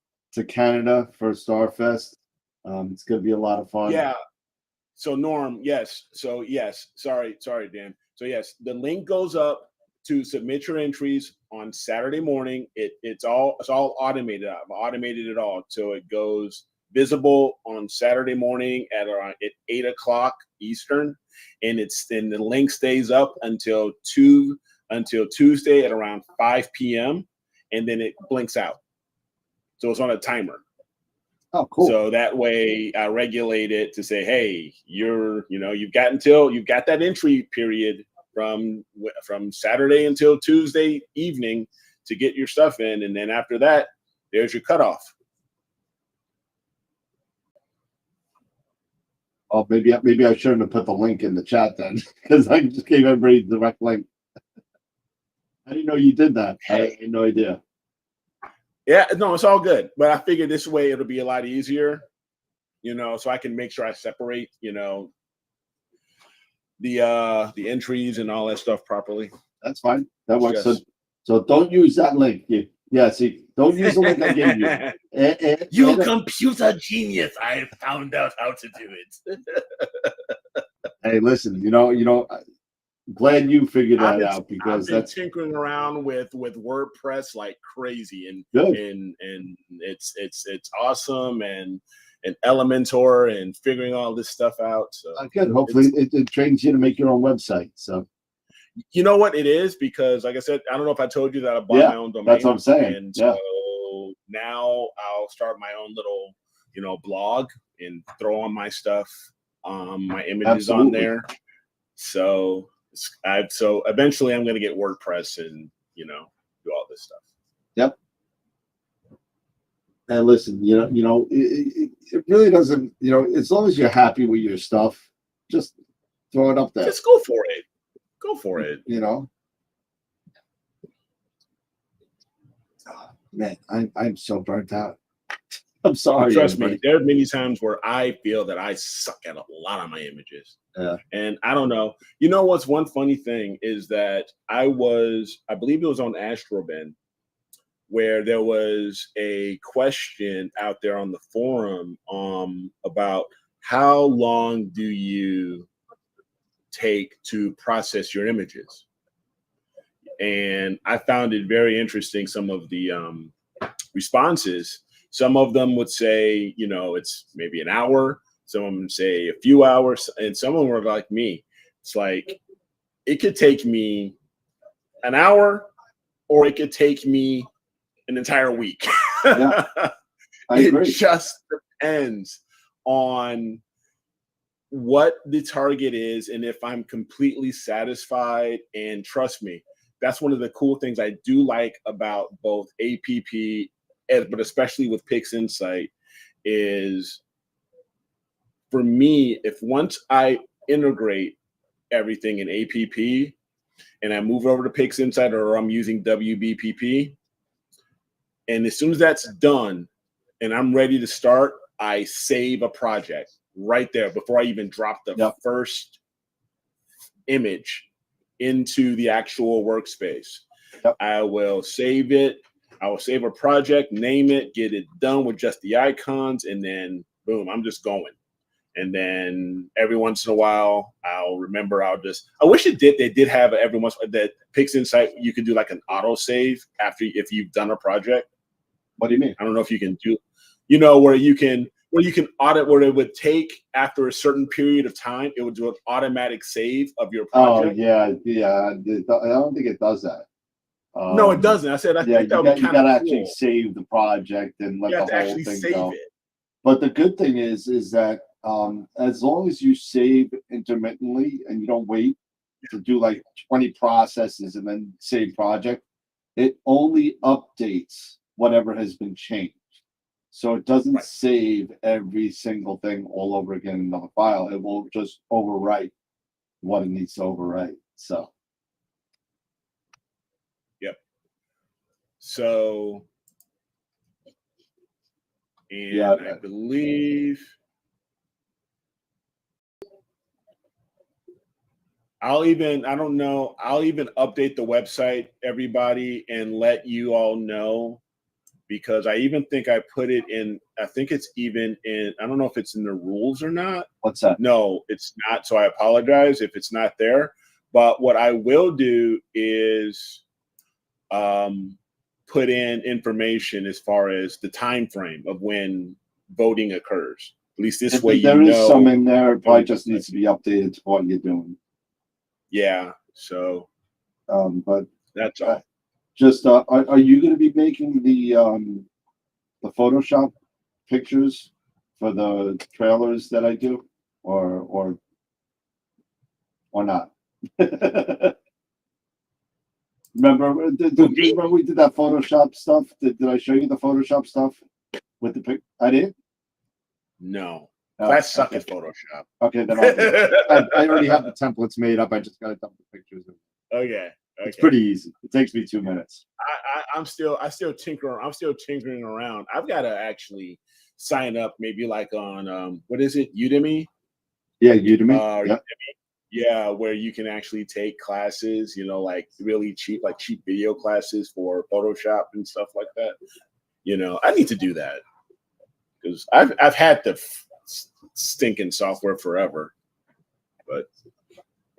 Canada for Starfest. It's going to be a lot of fun. Yeah. So Norm, yes. So yes. Sorry, Dan. So yes, the link goes up to submit your entries on Saturday morning. It's all automated. I've automated it all, so it goes visible on Saturday morning at 8 o'clock Eastern, and the link stays up until Tuesday at around 5 p.m. and then it blinks out. So it's on a timer. Oh, cool. So that way I regulate it to say, hey, you've got that entry period from Saturday until Tuesday evening to get your stuff in, and then after that, there's your cutoff. Oh, maybe I shouldn't have put the link in the chat then, because I just gave everybody the direct link. I didn't know you did that. I had no idea. Yeah, no, it's all good. But I figured this way it'll be a lot easier, so I can make sure I separate, the entries and all that stuff properly. That's fine. That works. So don't use that link. Yeah, see, don't use the link I gave you. You computer genius! I found out how to do it. Hey, listen, glad you figured that out, because I've been tinkering around with WordPress like crazy, and it's awesome, and Elementor, and figuring all this stuff out. So good. Hopefully it trains you to make your own website. So you know what it is, because like I said, I don't know if I told you that I bought my own domain. That's what I'm saying. And so now I'll start my own little blog and throw on my stuff, my images on there. So eventually I'm going to get WordPress and do all this stuff. Yep. And listen, it really doesn't, as long as you're happy with your stuff, just throw it up there. Just go for it. Go for it. Oh, man, I'm so burnt out. I'm sorry. Trust me, there are many times where I feel that I suck at a lot of my images. Yeah. And I don't know. What's one funny thing is that I believe it was on AstroBen, where there was a question out there on the forum about how long do you take to process your images. And I found it very interesting, some of the responses. Some of them would say, it's maybe an hour. Some of them say a few hours. And some of them were like me. It's like, it could take me an hour, or it could take me an entire week. Yeah, I agree. It just depends on what the target is, and if I'm completely satisfied. And trust me, that's one of the cool things I do like about both APP, but especially with PixInsight, is for me, if once I integrate everything in APP and I move over to PixInsight, or I'm using WBPP, and as soon as that's done and I'm ready to start, I save a project right there before I even drop the first image into the actual workspace. Yep. I will save it. I will save a project, name it, get it done with just the icons, and then boom, I'm just going. And then every once in a while, I'll remember. I wish they did have every once that PixInsight, you could do like an auto save if you've done a project. What do you mean? I don't know if you can do, where you can audit, where it would take after a certain period of time, it would do an automatic save of your project. Oh yeah. I don't think it does that. No, it doesn't. I said, I think that would be you kind of got to cool. actually save the project and let the whole thing go. It. But the good thing is that as long as you save intermittently and you don't wait to do like 20 processes and then save project, it only updates whatever has been changed. So it doesn't save every single thing all over again in the file. It will just overwrite what it needs to overwrite. So. Yep. So, and I believe I'll even update the website, everybody, and let you all know, because I even think I put it in, I think it's even in, I don't know if it's in the rules or not. What's that? No, it's not. So I apologize if it's not there. But what I will do is put in information as far as the time frame of when voting occurs. At least this way, there is some in there. It probably just needs to be updated to what you're doing. Yeah. So, but that's all. Just are you going to be making the Photoshop pictures for the trailers that I do, or not? Remember we did that Photoshop stuff? Did I show you the Photoshop stuff with the pic? I did. No, Oh, I suck okay. at Photoshop. Okay, then I already have the templates made up. I just got to dump the pictures. Okay. It's pretty easy. It takes me 2 minutes. I'm still tinkering around. I've got to actually sign up, maybe like on what is it, Udemy? Yeah, Udemy. Udemy. Yeah, where you can actually take classes, you know, like really cheap, like cheap video classes for Photoshop and stuff like that. You know, I need to do that because I've had the stinking software forever. But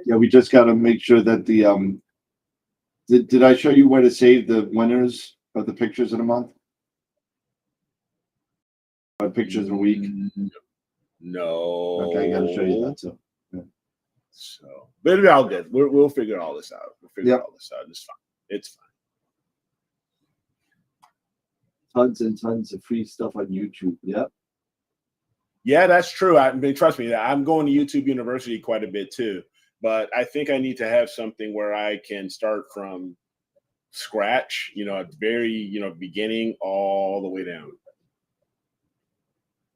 yeah, we just got to make sure that the Did I show you where to save the winners of the pictures of the month? Or pictures of the week? No. Okay, I got to show you that too. So, but it'll be all good. We'll figure all this out. We'll figure all this out. It's fine. It's fine. Tons and tons of free stuff on YouTube. Yep. Yeah, that's true. I mean, trust me, I'm going to YouTube University quite a bit too. But I think I need to have something where I can start from scratch, you know, at the very, you know, beginning all the way down.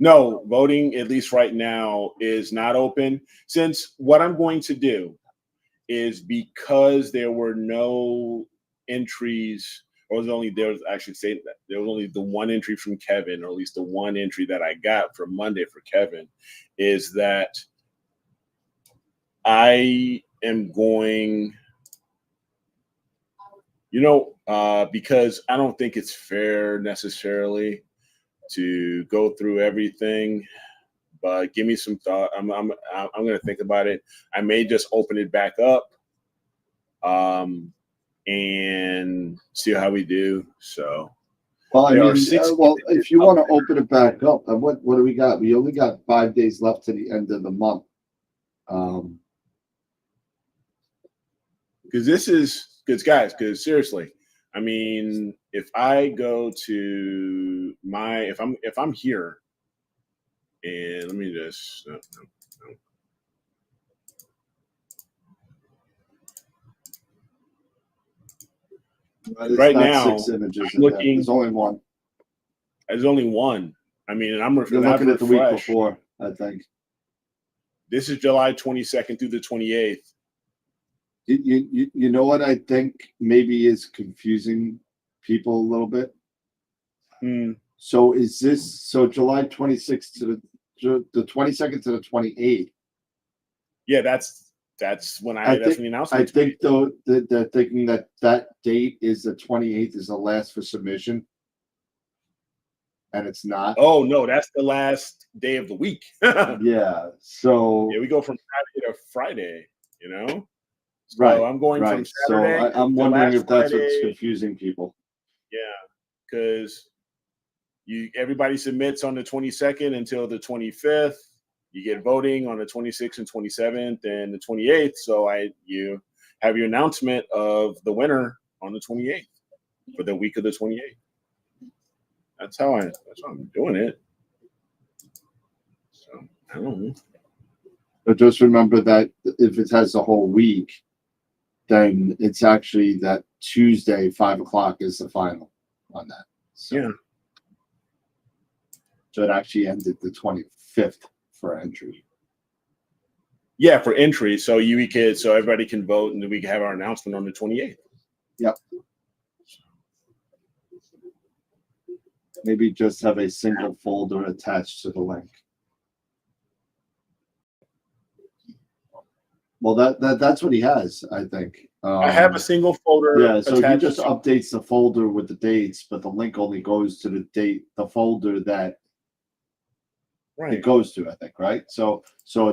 No, voting, at least right now, is not open. Since what I'm going to do is, because there were no entries, or there was only the one entry from Kevin, or at least the one entry that I got for Monday for Kevin, is that I am going, you know, because I don't think it's fair necessarily to go through everything, but give me some thought. I'm going to think about it. I may just open it back up, and see how we do. So, well, I mean, if you want to open it back up, what do we got? We only got 5 days left to the end of the month. Because seriously, I mean, if I go to if I'm here, and let me just right now, 6 images. Looking, there's only one. There's only one. I mean, and You're looking at the week before, I think. This is July 22nd through the 28th. You know what I think maybe is confusing people a little bit? So is this July 26th to the 22nd to the 28th? Yeah, that's when that's when the announcement. I think though that they're thinking that date is the 28th is the last for submission, and it's not. Oh no, that's the last day of the week. Yeah. So yeah, we go from Saturday to Friday. You know. So right. I'm going from Saturday. So I'm wondering if that's what's confusing people. Yeah, because everybody submits on the 22nd until the 25th. You get voting on the 26th and 27th and the 28th. So you have your announcement of the winner on the 28th for the week of the 28th. That's how I'm doing it. So I don't know. But just remember that if it has the whole week, then it's actually that Tuesday, 5 o'clock is the final on that. So, yeah. So it actually ended the 25th for entry. Yeah, for entry. So so everybody can vote, and then we can have our announcement on the 28th. Yep. Maybe just have a single folder attached to the link. Well, that's what he has, I think. I have a single folder. Yeah, so he just updates the folder with the dates, but the link only goes to the folder that it goes to, I think, right? So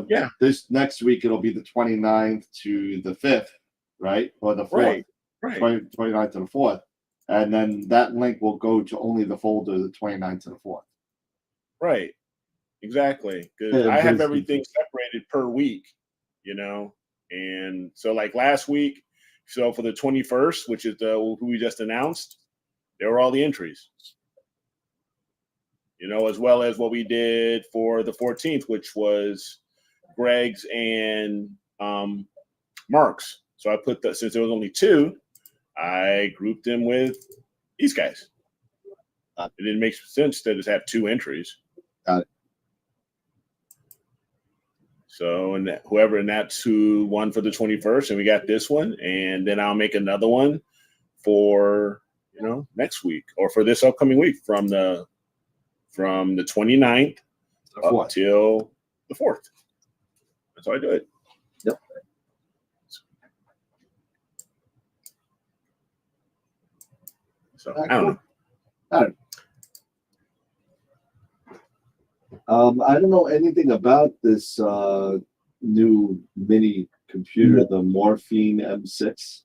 yeah, this next week it'll be the 29th to the 5th, right? Or the 4th, right. 29th to the 4th. And then that link will go to only the folder the 29th to the 4th. Right, exactly. Because I have everything separated per week, you know. And so like last week, so for the 21st, which is who we just announced, there were all the entries. You know, as well as what we did for the 14th, which was Greg's and marks. So I put that, since there was only 2, I grouped them with these guys. It didn't make sense to just have 2 entries. Got it. So, and that's who won for the 21st, and we got this one, and then I'll make another one for, next week or for this upcoming week from the 29th up till the 4th. That's how I do it. Yep. So I don't know. I don't know anything about this new mini computer, the Morphine M6.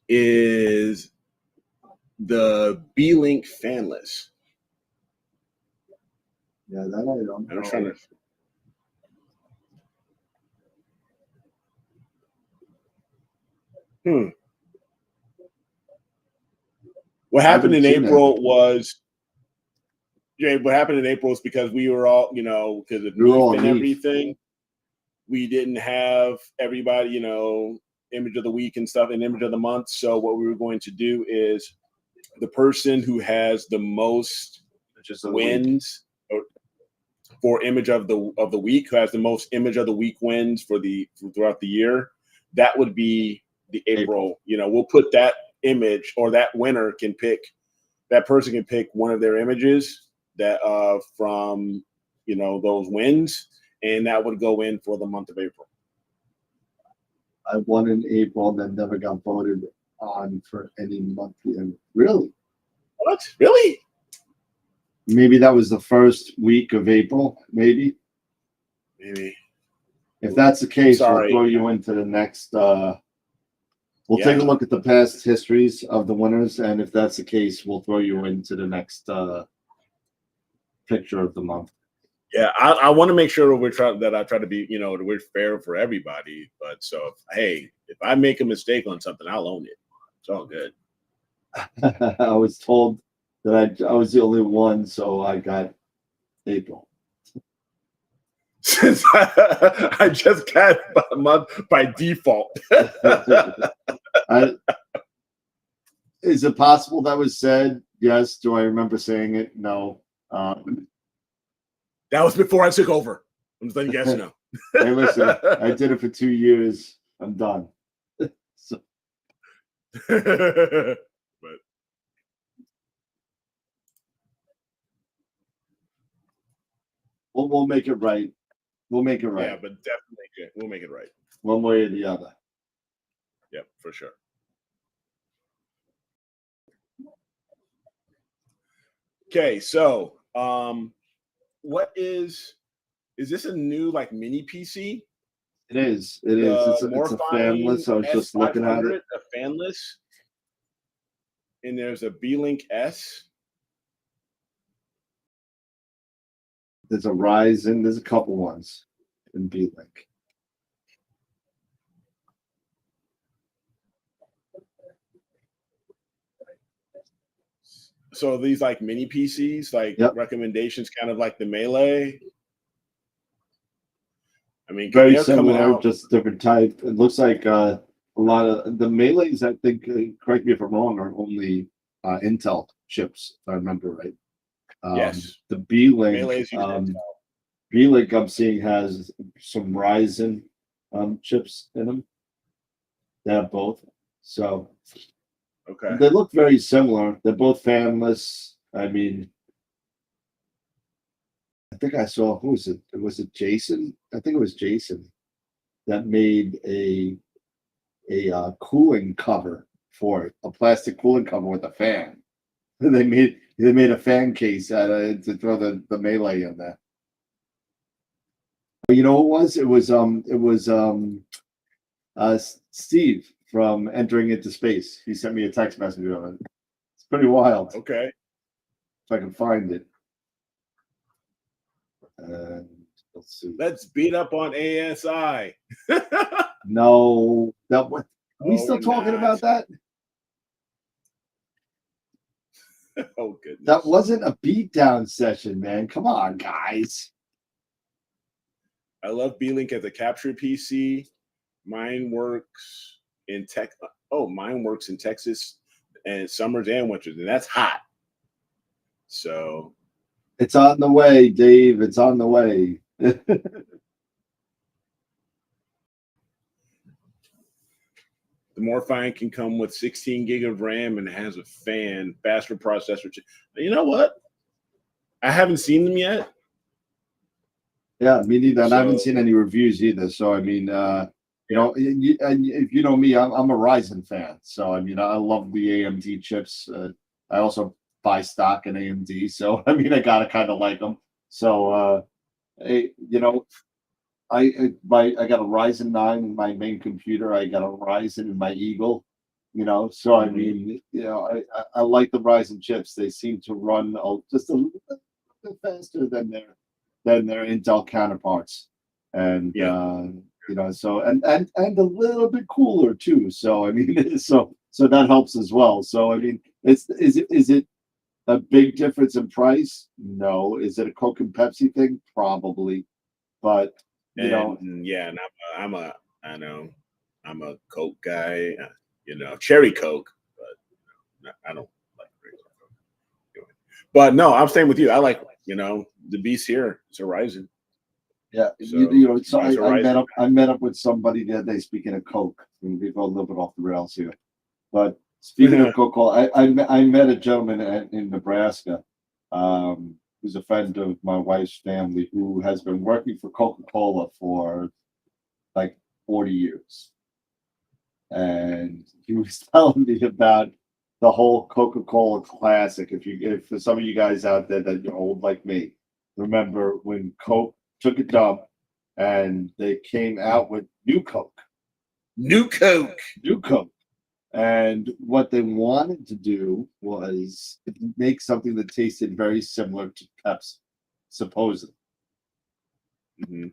Is the B-Link fanless. Yeah, that I don't know. I'm trying to. What happened in April was, what happened in April is because we were all, because of NEAF and everything, we didn't have everybody, image of the week and stuff and image of the month. So what we were going to do is the person who has the most wins for image of the week, who has the most image of the week wins throughout the year, that would be the April. We'll put that image, or that winner that person can pick one of their images that from those wins, and that would go in for the month of April. I won in April and then never got voted on for any monthly. Really? What? Really? Maybe that was the first week of April. Maybe. If that's the case, we'll throw you into the next. We'll take a look at the past histories of the winners, and if that's the case, we'll throw you into the next picture of the month. Yeah, I want to make sure that I try to be, that we're fair for everybody. But if I make a mistake on something, I'll own it. It's all good. I was told that I was the only one, so I got April. Since I just got a month by default. Is it possible that was said? Yes. Do I remember saying it? No. That was before I took over. I'm just letting you guys know. Hey, listen, I did it for 2 years. I'm done. So. But we'll make it right. We'll make it right. Yeah, but definitely we'll make it right. One way or the other. Yep, for sure. Okay, so what is this a new mini PC? It is. It is. It's a fanless. I was just looking at it. A fanless. And there's a B-Link S. There's a Ryzen. There's a couple ones in B-Link. So these mini PCs, recommendations, kind of like the Melee. I mean, very similar, just different type. It looks like a lot of the Melees, I think, correct me if I'm wrong, are only Intel chips, if I remember right. Yes. The B-Link, B-Link I'm seeing has some Ryzen chips in them. They have both. So okay, they look very similar. They're both fanless. I mean, I think I saw, who was it? Was it Jason? I think it was Jason that made a cooling cover for it, a plastic cooling cover with a fan. They made a fan case to throw the Melee in there. You know what it was? It was Steve from Entering Into Space. He sent me a text message on it. It's pretty wild. Okay. If I can find it. And let's see. Let's beat up on ASI. No, that what? Are we still talking about that? Oh goodness. That wasn't a beatdown session, man. Come on, guys. I love B-Link as a capture PC. Mine works in mine works in Texas and summers and winters, and that's hot. So it's on the way, Dave. It's on the way. The Morphine can come with 16 gig of RAM and has a fan, faster processor. You know what? I haven't seen them yet. Yeah, me neither. And I haven't seen any reviews either. So, I mean, you know, and if you know me, I'm a Ryzen fan. So, I mean, I love the AMD chips. I also buy stock in AMD. So, I mean, I got to kind of like them. So, you know, I got a Ryzen 9 in my main computer. I got a Ryzen in my Eagle, you know. So I mean, you know, I like the Ryzen chips. They seem to run just a little bit faster than their Intel counterparts, and you know, so and a little bit cooler too. So I mean, so that helps as well. So I mean, is it a big difference in price? No. Is it a Coke and Pepsi thing? Probably, but you know, yeah, and I'm a Coke guy, you know, cherry Coke, but I don't like regular Coke. But no, I'm staying with you. I like, you know, the beast here. It's a Ryzen. Yeah, so, you know, so I met up with somebody the other day. Speaking of Coke, we go a little bit off the rails here, but speaking of Coca-Cola, I met a gentleman in Nebraska. Who's a friend of my wife's family who has been working for Coca-Cola for like 40 years. And he was telling me about the whole Coca-Cola classic. If for some of you guys out there that you're old like me, remember when Coke took a dump and they came out with New Coke. New Coke. And what they wanted to do was make something that tasted very similar to Pepsi, supposedly. Mm-hmm.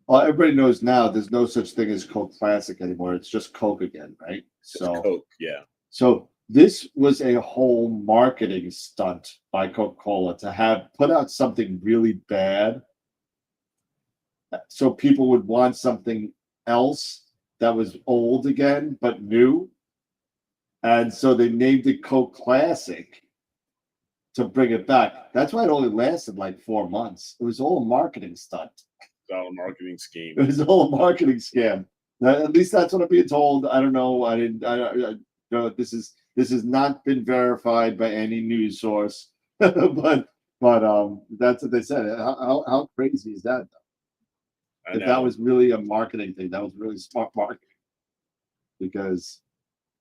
Well, everybody knows now there's no such thing as Coke Classic anymore. It's just Coke again, right? So Coke, yeah. So this was a whole marketing stunt by Coca-Cola to put out something really bad, so people would want something else that was old again but new, and so they named it Coke Classic to bring it back. That's why it only lasted like 4 months. It was all a marketing stunt. It's all a marketing scheme. It was all a marketing scam. At least that's what I'm being told. I don't know. I know this has not been verified by any news source, but that's what they said. How crazy is that? If that was really a marketing thing, that was really smart marketing, because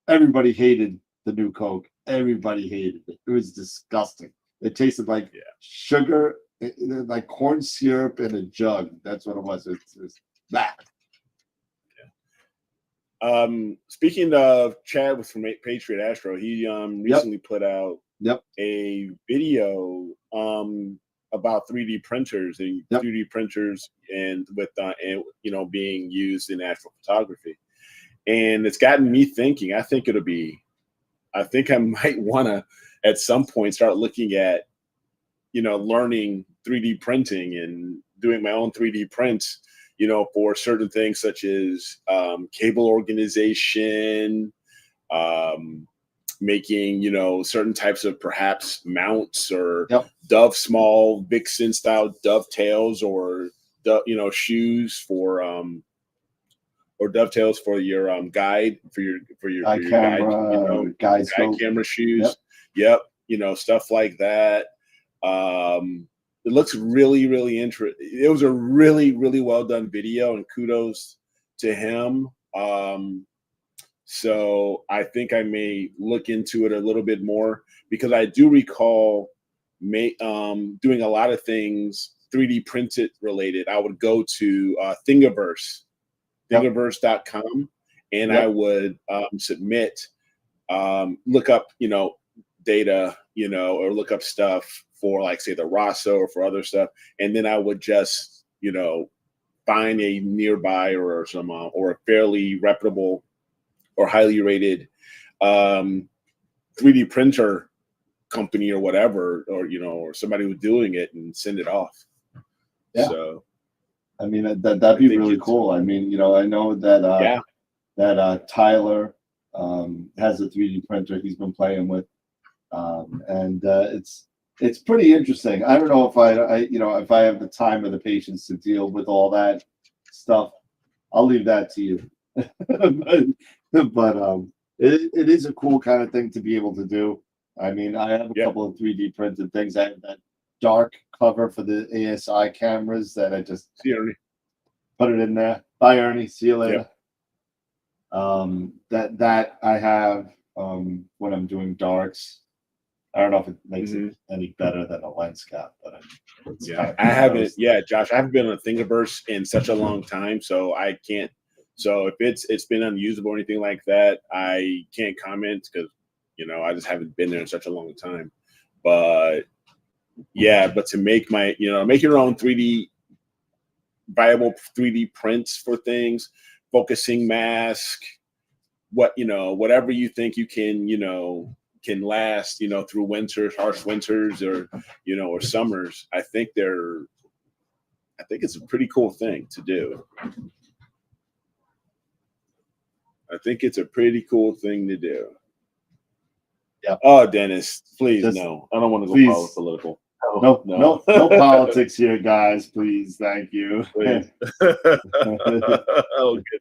everybody hated the new Coke. Everybody hated it. It was disgusting. It tasted like sugar, like corn syrup in a jug. That's what it was. It was that. Speaking of Chad from Patriot Astro, he recently put out a video about 3D printers and 3D printers and with you know, being used in astrophotography, and it's gotten me thinking. I think I might want to at some point start looking at, you know, learning 3D printing and doing my own 3D prints, you know, for certain things such as cable organization, making, you know, certain types of perhaps mounts or small Vixen style dovetails, or you know, shoes for or dovetails for your guide for your camera, guide, you know, guide camera shoes. You know, stuff like that. It looks really, really interesting. It was a really, really well done video, and kudos to him. So I think I may look into it a little bit more, because I do recall doing a lot of things 3D printed related. I would go to Thingiverse.com, and I would submit, look up, you know, data, you know, or look up stuff for, like, say, the Rosso or for other stuff, and then I would just, you know, find a nearby or some or a fairly reputable or highly rated 3D printer company or whatever, or, you know, or somebody who's doing it, and send it off. So I mean, that'd be really cool. I mean, you know, I know that Tyler has a 3D printer he's been playing with, and it's pretty interesting. I don't know if if I have the time or the patience to deal with all that stuff. I'll leave that to you. but it is a cool kind of thing to be able to do. I mean, I have a couple of 3D printed things. I have that dark cover for the ASI cameras that I just put it in there. Bye, Ernie. See you later. That I have when I'm doing darks. I don't know if it makes it any better than a lens cap, but I haven't. Yeah, Josh, I haven't been on a Thingiverse in such a long time, so I can't. So if it's been unusable or anything like that, I can't comment because I just haven't been there in such a long time. But yeah, but to make make your own 3D viable 3D prints for things, focusing mask, whatever you think you can last, through winters, harsh winters, or or summers. I think it's a pretty cool thing to do. I think it's a pretty cool thing to do. Yeah. Oh, Dennis, please no. I don't want to go political. No politics here, guys. Please, thank you.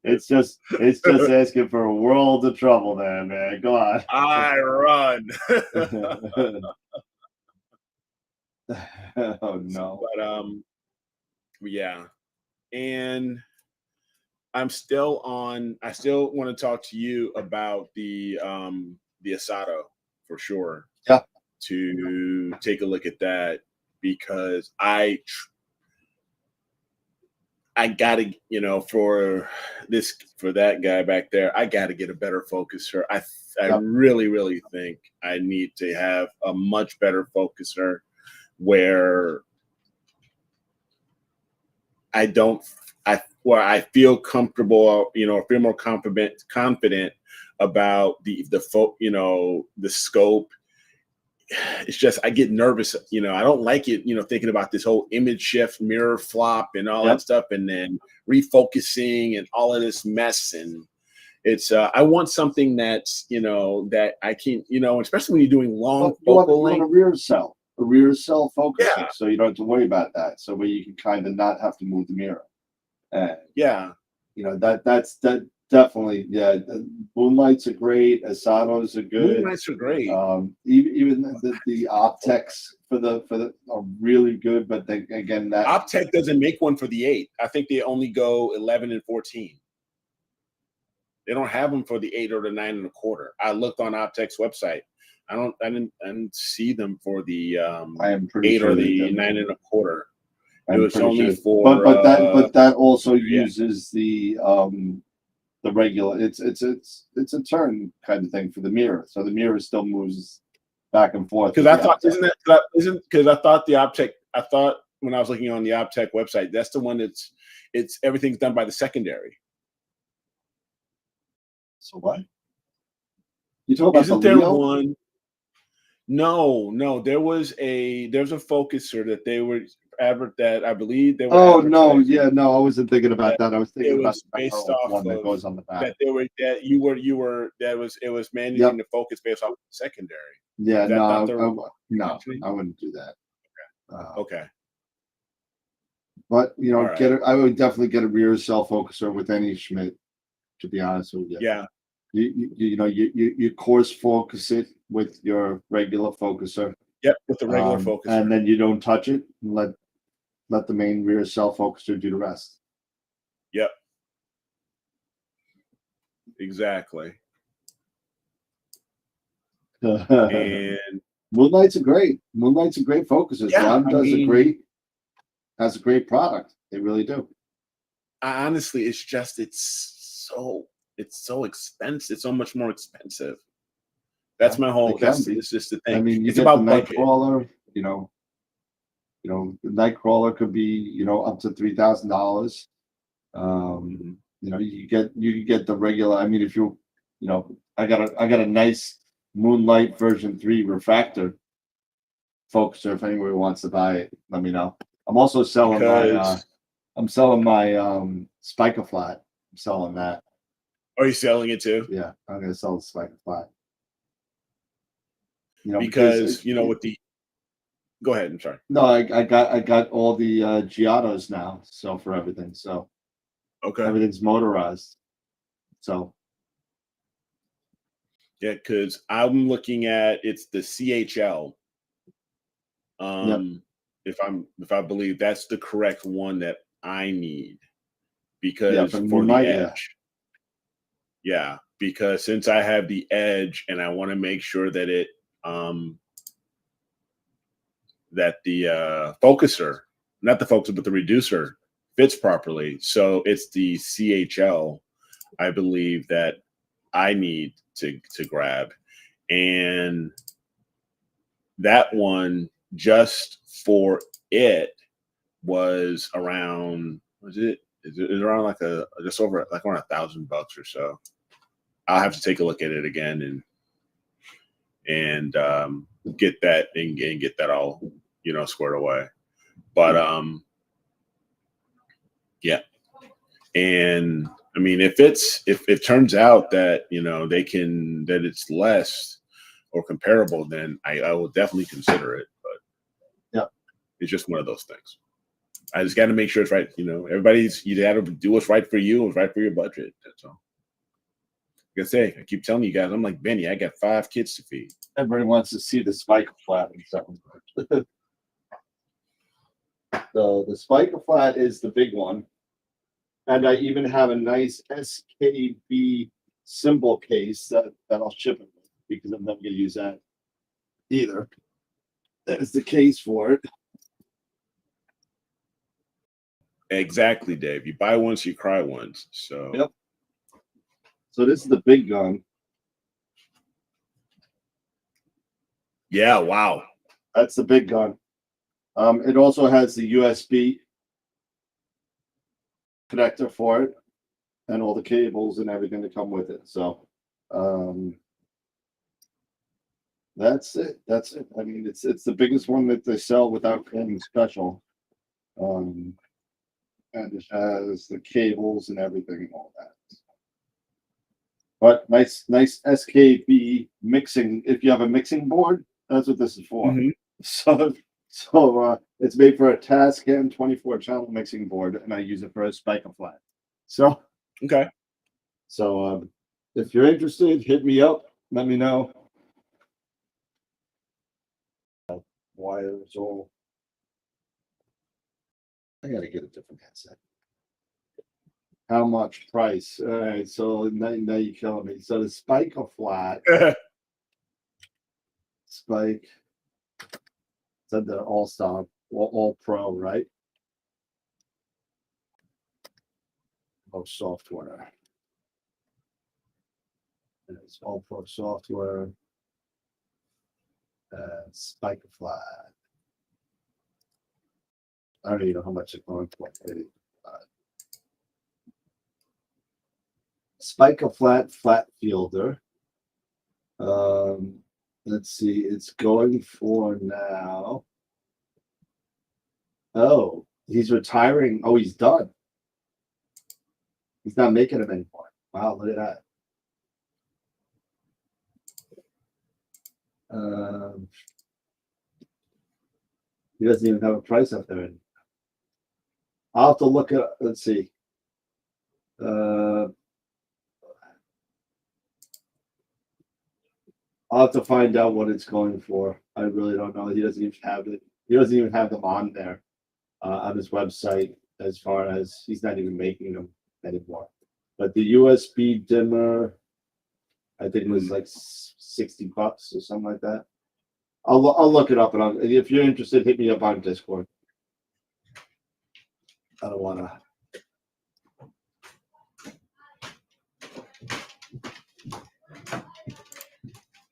It's just asking for a world of trouble, there, man. Go on. I run. Oh no. But yeah, and I still want to talk to you about the Asado for sure. Yeah. To take a look at that, because I gotta, for that guy back there, I gotta get a better focuser. I really, really think I need to have a much better focuser where I feel comfortable, feel more confident about the scope. It's just I get nervous, I don't like it, thinking about this whole image shift, mirror flop, and all that stuff, and then refocusing and all of this mess. And it's I want something that's that I can, especially when you're doing long focal length. A rear cell focuser, so you don't have to worry about that. So where you can kind of not have to move the mirror. That's definitely, Moonlights are great. Asados are good. Moonlights are great. Even the Optecs for the are really good, but again, that Optec doesn't make one for the 8. I think they only go 11 and 14. They don't have them for the 8 or the 9 and a quarter. I looked on Optec's website. I didn't see them for the I am pretty 8 sure or the 9 and a quarter. It was only for, but that also uses the regular. It's a turn kind of thing for the mirror, so the mirror still moves back and forth. Because I thought because I thought the Optec. I thought when I was looking on the Optec website, that's the one it's everything's done by the secondary. So what? You talking about Isn't the there Leo? one? No. There's a focuser that they were that I believe they were. Oh no, I wasn't thinking about that. I was thinking about the based off one that goes on the back. That it was managing the focus based off the secondary. Yeah, I wouldn't do that. Okay. But I would definitely get a rear cell focuser with any Schmidt. To be honest with you. Yeah. You coarse focus it with your regular focuser. Yep, with the regular focuser. And then you don't touch it. And let the main rear cell focuser do the rest. Yep. Exactly. And Moonlights are great. Moonlights are great focusers. Ron has a great product. They really do. Honestly, it's so expensive. It's so much more expensive. That's my whole. It's just the thing. I mean, it's about the Nightcrawler. The Nightcrawler could be up to $3,000. You get the regular. I mean, if I got a nice Moonlight version 3 refractor focuser. If anybody wants to buy it, let me know. I'm also selling I'm selling my spiker flat. I'm selling that. Are you selling it too? Yeah, I'm gonna sell the spiker flat. Because you know, with the go ahead, I'm sorry. No, I got all the Giottos now, so for everything. So okay, everything's motorized. So yeah, because I'm looking at it's the CHL. If I believe that's the correct one that I need, because for the edge. Yeah, because since I have the edge and I want to make sure that it that the focuser, not the focuser, but the reducer fits properly. So it's the CHL, I believe, that I need to grab. And that one just for it was around, is it around like just over like around $1,000 or so. I'll have to take a look at it again and get that and get that all, you know, squared away. But yeah. And I mean, if it turns out that, you know, that it's less or comparable, then I will definitely consider it. But yeah, it's just one of those things. I just got to make sure it's right. You know, you got to do what's right for you, what's right for your budget. That's all. Like I say, I keep telling you guys, I'm like Benny. I got 5 kids to feed. Everybody wants to see the spiker flat and stuff. So the spiker flat is the big one, and I even have a nice SKB symbol case that I'll ship it with, because I'm never going to use that either. That is the case for it. Exactly, Dave. You buy once, you cry once. So yep. So this is the big gun. Yeah, wow. That's the big gun. It also has the USB connector for it and all the cables and everything that come with it. So that's it. That's it. I mean, it's the biggest one that they sell without anything special. And it has the cables and everything and all that. But nice SKB mixing. If you have a mixing board, that's what this is for. Mm-hmm. So it's made for a Tascam 24-channel mixing board, and I use it for a spiker flat. So okay. So if you're interested, hit me up. Let me know. Wires all. I gotta get a different headset. How much price? All right, so now you're killing me. So the spiker flat, spike. Said the all-star, all pro, right? Oh, software. And it's all pro software. Spiker flat. I don't even know how much it's going for. Spiker flat fielder. Let's see, it's going for now. Oh, he's retiring. Oh, he's done. He's not making them anymore. Wow, look at that. He doesn't even have a price up there anymore. I'll have to look at, let's see. I'll have to find out what it's going for. I really don't know. He doesn't even have it. He doesn't even have them on there on his website, as far as he's not even making them anymore. But the USB dimmer, I think it was like $60 or something like that. I'll look it up, and if you're interested, hit me up on Discord. I don't want to.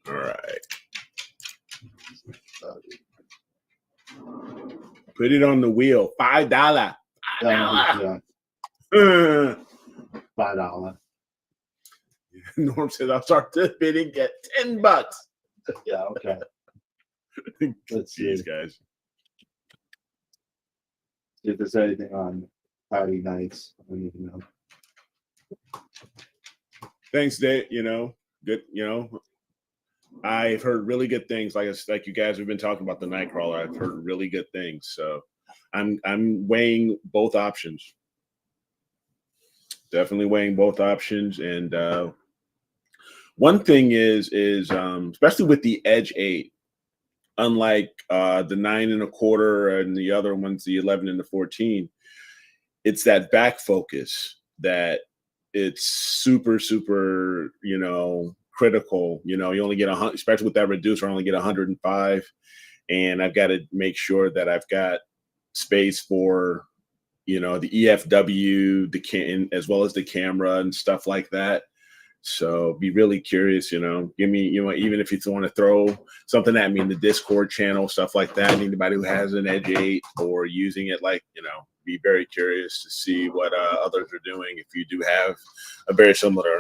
All right. Put it on the wheel. $5. $5. Yeah. $5. Norm says I'll start this bidding at $10. Yeah, okay. Let's see. Jeez, guys. See if there's anything on cloudy nights. I don't even know. Thanks, Dave. Good. I've heard really good things. Like you guys have been talking about the Nightcrawler. I've heard really good things. So I'm weighing both options. Definitely weighing both options. And one thing is especially with the Edge 8, unlike the 9 1/4 and the other ones, the 11 and the 14, it's that back focus that it's super, super, critical. You only get 100, especially with that reducer, I only get 105. And I've got to make sure that I've got space for, the EFW, as well as the camera and stuff like that. So be really curious, give me, even if you want to throw something at me in the Discord channel, stuff like that. Anybody who has an Edge 8 or using it, be very curious to see what others are doing if you do have a very similar,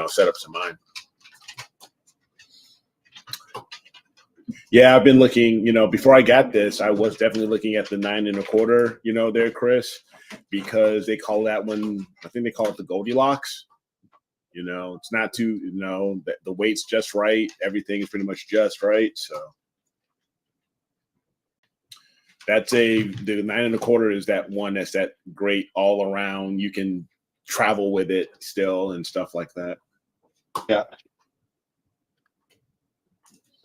setup to mine. Yeah, I've been looking, before I got this, I was definitely looking at the 9 1/4, there, Chris, because they call that one, I think they call it the Goldilocks. It's not too, the weight's just right. Everything is pretty much just right. So that's the 9 1/4 is that one that's that great all around. You can travel with it still and stuff like that. Yeah.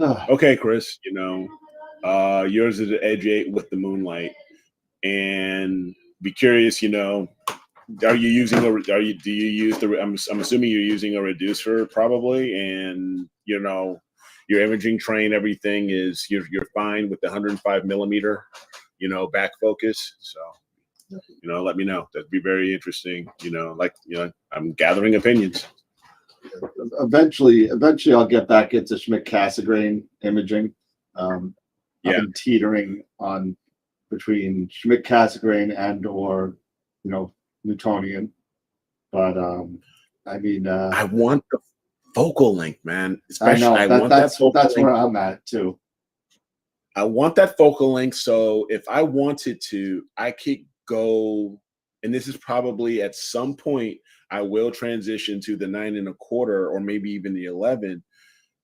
Okay, Chris, yours is the Edge 8 with the moonlight, and be curious, are you using do you use I'm assuming you're using a reducer probably, and your imaging train, everything is you're fine with the 105 millimeter, back focus. So, let me know. That'd be very interesting. I'm gathering opinions. Eventually I'll get back into Schmidt-Cassegrain imaging. I've been teetering on between Schmidt-Cassegrain and or Newtonian, but I want the focal length, man. Especially that's where I'm at too. I want that focal length. So if I wanted to, I could go, and this is probably at some point I will transition to the 9 1/4 or maybe even the 11.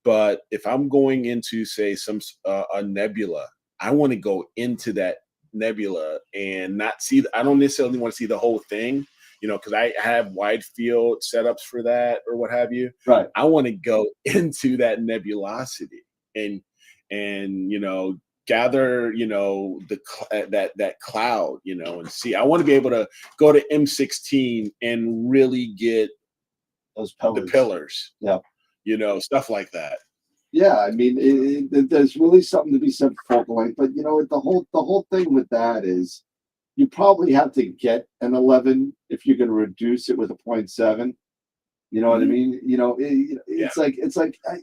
But if I'm going into, say, a nebula, I want to go into that nebula and not see. I don't necessarily want to see the whole thing, because I have wide field setups for that or what have you. Right. I want to go into that nebulosity and gather, that cloud, and see. I want to be able to go to M16 and really get those pillars. The pillars. Yeah. Stuff like that. Yeah, there's really something to be said for focal length, but the whole thing with that is you probably have to get an 11 if you're going to reduce it with a 0.7. You know what I mean? It's like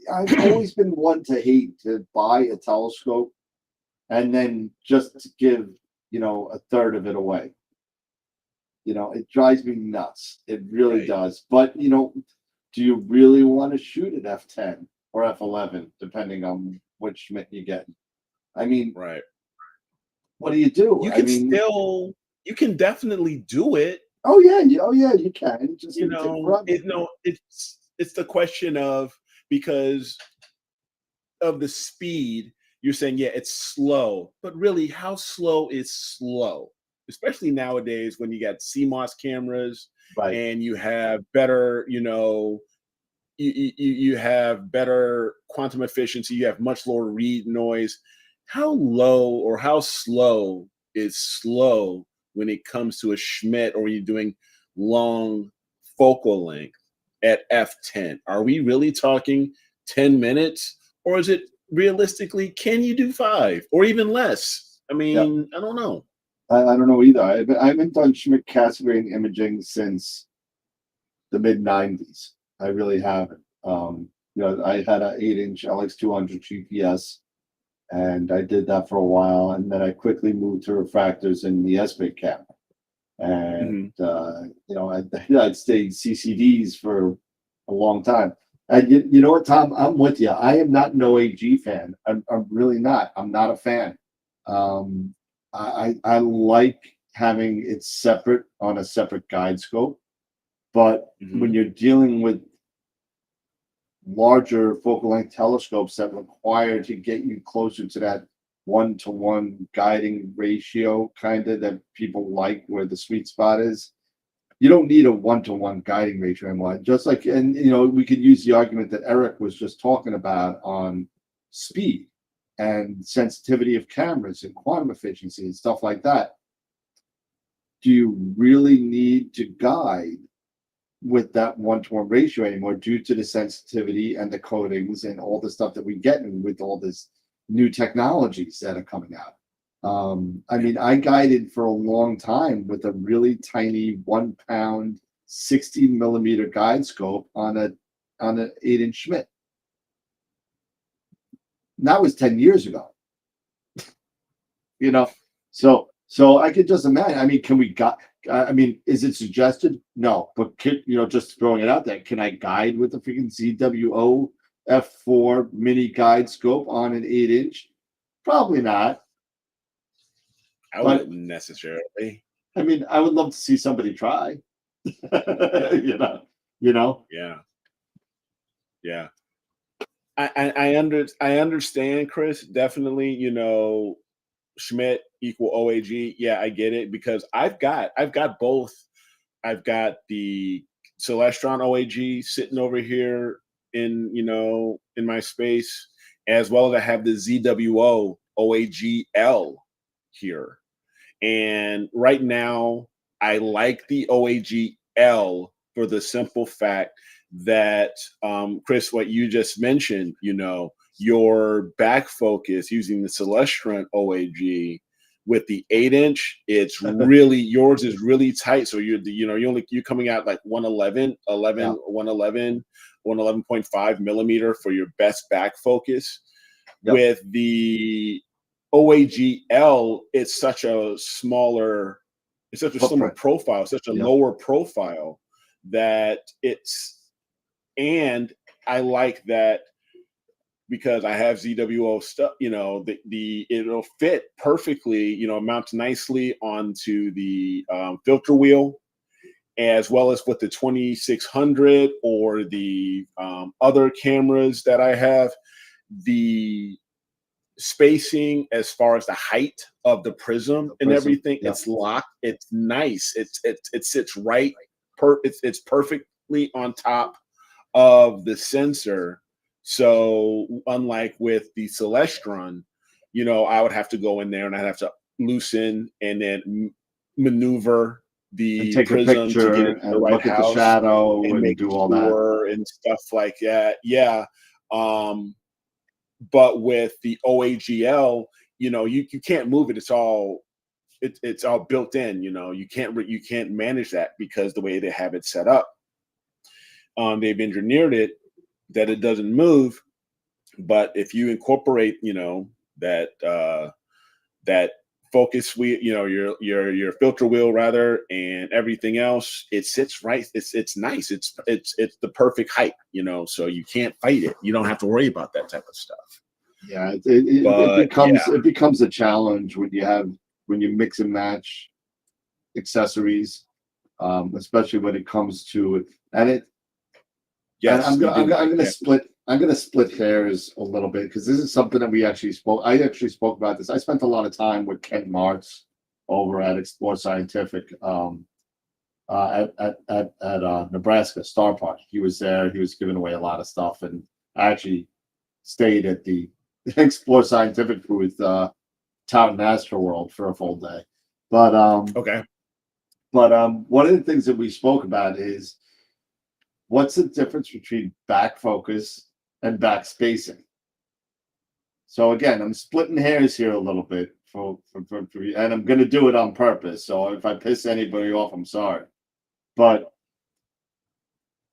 I've always been one to hate to buy a telescope and then just give a third of it away. It drives me nuts. It really does. But do you really want to shoot at f10 or f11, depending on which Schmidt you get? Right. What do you do? You can definitely do it. Oh yeah, you can. Just it's the question of, because of the speed, you're saying, it's slow, but really, how slow is slow? Especially nowadays when you got CMOS cameras, right, and you have better, you have better quantum efficiency, you have much lower read noise. How low or how slow is slow when it comes to a Schmidt, or you're doing long focal length at f10? Are we really talking 10 minutes, or is it realistically, can you do 5 or even less? I don't know. I don't know either. I haven't done Schmidt-Cassegrain imaging since the mid-90s. I really haven't. I had an 8-inch LX200 GPS, and I did that for a while, and then I quickly moved to refractors in the S-bit camera. And I'd stayed CCDs for a long time. And you know what, Tom? I'm with you. I am not an OAG fan. I'm really not. I'm not a fan. I like having it separate on a separate guide scope. But when you're dealing with larger focal length telescopes that require to get you closer to that 1-to-1 guiding ratio kind of that people like, where the sweet spot is, you don't need a 1-to-1 guiding ratio anymore. Just like, and we could use the argument that Eric was just talking about on speed and sensitivity of cameras and quantum efficiency and stuff like that. Do you really need to guide with that 1-to-1 ratio anymore due to the sensitivity and the coatings and all the stuff that we get in with all this new technologies that are coming out? I mean, I guided for a long time with a really tiny 1 pound, 16 millimeter guide scope on an 8-inch Schmidt. And that was 10 years ago. So I could just imagine. I mean, can we I mean, is it suggested? No, but just throwing it out there, can I guide with the freaking ZWO F4 mini guide scope on an 8-inch? Probably not. I wouldn't necessarily. I mean, I would love to see somebody try. Yeah. I understand, Chris. Definitely, Schmidt equal OAG. Yeah, I get it, because I've got both. I've got the Celestron OAG sitting over here in my space, as well as I have the ZWO OAG-L here. And right now, I like the OAG-L for the simple fact that, Chris, what you just mentioned, your back focus using the Celestron OAG with the 8-inch, it's really, yours is really tight. So you're coming out like 111.5 millimeter for your best back focus. Yep. With the OAG-L, it's such a smaller profile, such a lower profile that and I like that because I have ZWO stuff, it'll fit perfectly, mounts nicely onto the filter wheel, as well as with the 2600 or the other cameras that I have. The spacing as far as the height of the prism and everything, it's locked, it's nice, it sits right, it's perfectly on top of the sensor. So unlike with the Celestron, I would have to go in there and I'd have to loosen and then maneuver the prism to get it to the right house, the shadow and make do all that and stuff like that. Yeah. But with the OAG-L, you can't move it. It's all built in. You can't manage that because the way they have it set up. They've engineered it that it doesn't move, but if you incorporate, that focus wheel, your filter wheel rather, and everything else, it sits right. It's nice. It's the perfect height, so you can't fight it. You don't have to worry about that type of stuff. Yeah, it becomes a challenge when you mix and match accessories, especially when it comes to it. And it. Yes, I'm gonna split hairs a little bit, because this is something that I actually spoke about this. I spent a lot of time with Ken Martz over at Explore Scientific at Nebraska Star Park. He was there. He was giving away a lot of stuff, and I actually stayed at the Explore Scientific booth touting AstroWorld for a full day. But one of the things that we spoke about is, what's the difference between back focus and back spacing? So again, I'm splitting hairs here a little bit and I'm going to do it on purpose. So if I piss anybody off, I'm sorry. But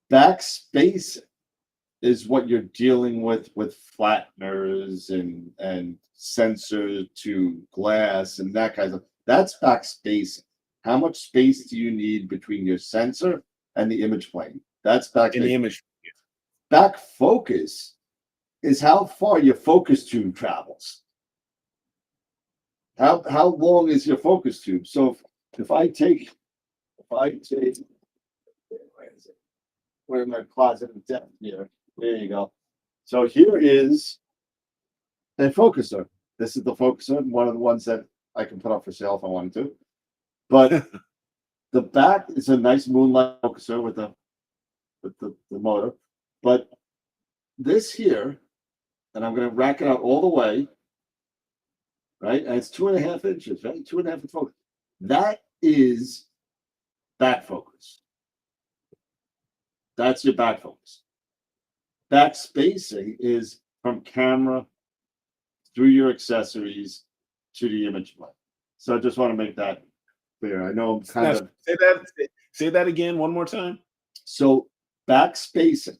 back spacing is what you're dealing with flatteners and sensor to glass and that kind of. That's back spacing. How much space do you need between your sensor and the image plane? That's back in the image. Back focus is how far your focus tube travels. How long is your focus tube? So if I take, where is it? Where my closet of death here? There you go. So here is a focuser. This is the focuser, one of the ones that I can put up for sale if I wanted to. But the back is a nice moonlight focuser with the motor. But this here, and I'm going to rack it out all the way, right? And it's 2.5 inches, right? 2.5 inch focus. That is back focus. That's your back focus. Back spacing is from camera through your accessories to the image plane. So I just want to make that clear. I know I'm kind of say that again one more time. So back spacing,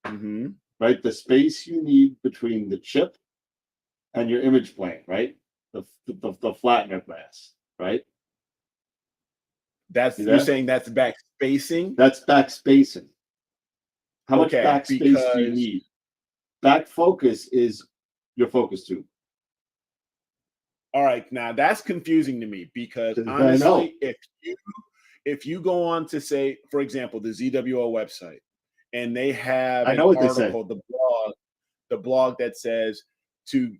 Mm-hmm. right? The space you need between the chip and your image plane, right? The flattener glass, right? That's you're saying that's back spacing? That's back spacing. How much back space do you need? Back focus is your focus tube. All right, now that's confusing to me because honestly, if you go on to say, for example, the ZWO website, and they have an article, the blog that says to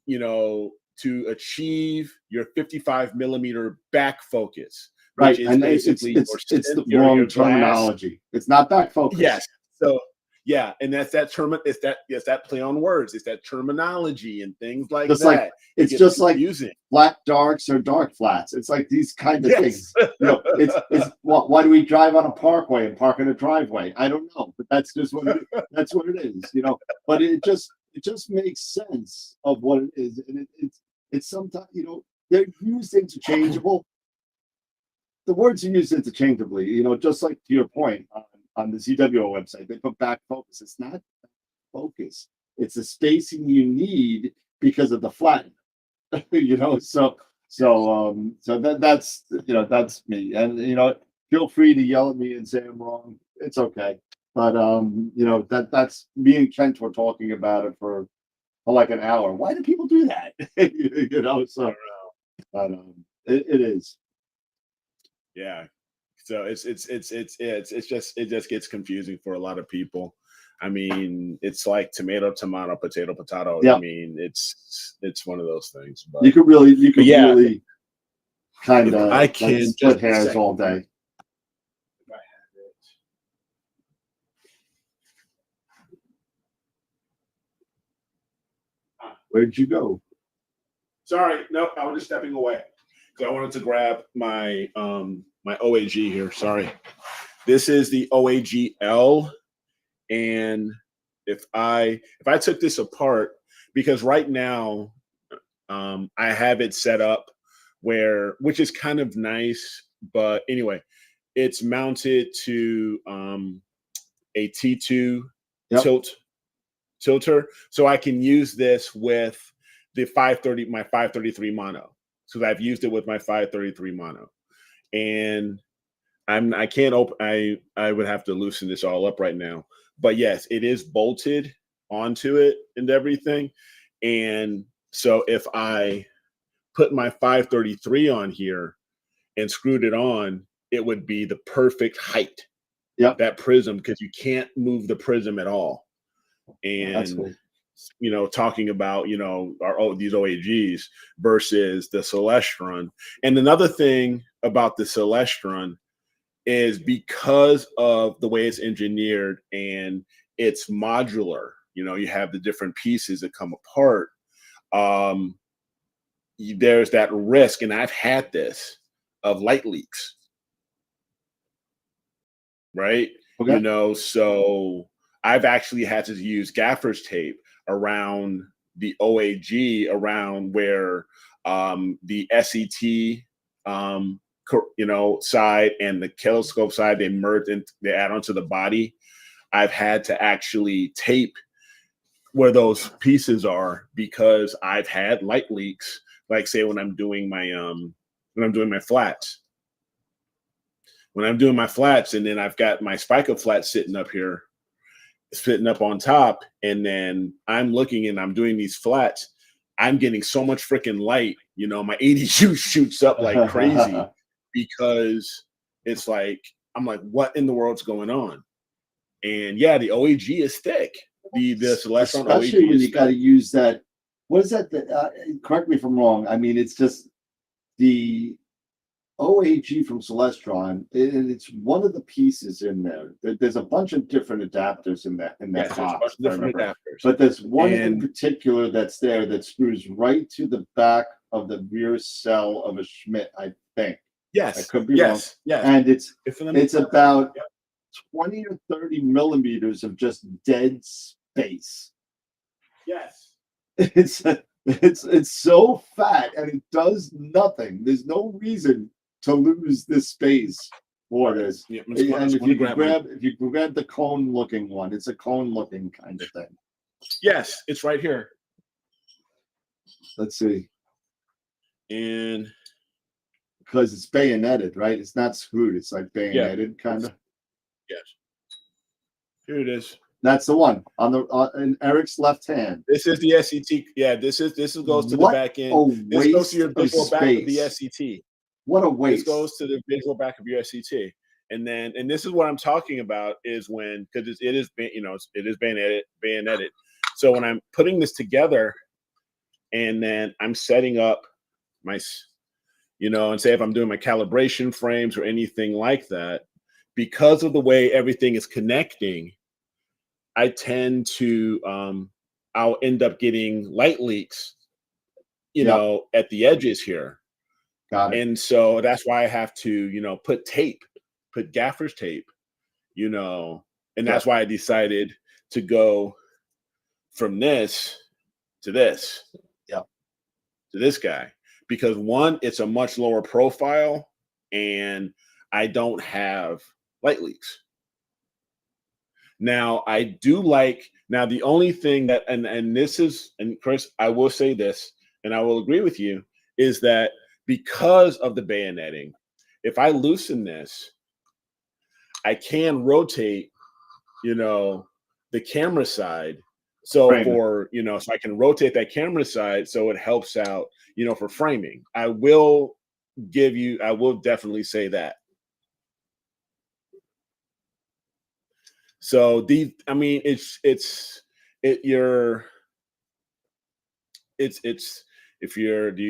achieve your 55 millimeter back focus, right? Which is and basically it's the wrong terminology. It's not back focus. Yes. So yeah, and that's that term. It's that play on words. It's that terminology and things like just that. Like it's just confusing. Like flat darks or dark flats. It's like these kind of things. It's why do we drive on a parkway and park in a driveway? I don't know, but that's just what that's what it is. But it just makes sense of what it is, and it's sometimes they're used interchangeable. The words are used interchangeably. Just like to your point. On the ZWO website, they put back focus. It's not focus. It's the spacing you need because of the flat. So that's me. And feel free to yell at me and say I'm wrong. It's okay. But that's me and Kent were talking about it for like an hour. Why do people do that? So but it is. Yeah. So it just gets confusing for a lot of people. I mean, it's like tomato, potato. Yeah. I mean, it's one of those things. But you could really kind of I can split hairs all day. If I have it. Where'd you go? Sorry, no, I was just stepping away. So I wanted to grab my my OAG here. Sorry. This is the OAG-L. And if I took this apart, because right now I have it set up which is kind of nice, but anyway, it's mounted to a T2 tilter. So I can use this with the my 533 mono. So I've used it with my 533 mono. And I can't open. I would have to loosen this all up right now. But yes, it is bolted onto it and everything. And so if I put my 533 on here and screwed it on, it would be the perfect height. Yeah, that prism, because you can't move the prism at all. And that's cool. Talking about these OAGs versus the Celestron. And another thing about the Celestron is because of the way it's engineered and it's modular, you have the different pieces that come apart. There's that risk, and I've had this, of light leaks, right? Okay. So I've actually had to use gaffer's tape around the OAG, around where the SET side and the telescope side, they merge and they add onto the body. I've had to actually tape where those pieces are, because I've had light leaks, like say when I'm doing my flats. When I'm doing my flats, and then I've got my spica flat sitting up on top, and then I'm looking and I'm doing these flats, I'm getting so much freaking light You know, my ADU shoots up like crazy because it's like, I'm like, what in the world's going on? And yeah, the OAG is thick. The Celestron especially OAG when is you got to use that. What is that? Correct me if I'm wrong. I mean, it's just the OAG from Celestron, and it's one of the pieces in there. There's a bunch of different adapters in that yes, box. Different adapters. But there's one in particular that's there that screws right to the back of the rear cell of a Schmidt, I think. Yes. I could be wrong. Yes. And it's about 20 or 30 millimeters of just dead space. Yes. It's so fat and it does nothing. There's no reason to lose this space for this. Yeah, and if you grab the cone looking one, it's a cone looking kind of thing. Yes, it's right here. Let's see. And because it's bayoneted, right? It's not screwed. It's like bayoneted kind of. Yes. Here it is. That's the one on the in Eric's left hand. This is the SCT. Yeah, this goes to the back end. This goes to your visual back of the SCT. What a waste. This goes to the visual back of your SCT. And this is what I'm talking about is when, because it is bayoneted. So when I'm putting this together and then I'm setting up my, and say if I'm doing my calibration frames or anything like that, because of the way everything is connecting, I tend to, I'll end up getting light leaks, at the edges here. Got it. And so that's why I have to, put gaffer's tape, and that's why I decided to go from this to this, to this guy, because one, it's a much lower profile and I don't have light leaks. Now I do like, the only thing that, and this is, and Chris, I will say this, and I will agree with you, is that because of the bayoneting, if I loosen this, I can rotate, the camera side. So so I can rotate that camera side so it helps out, for framing. I will definitely say that. So do you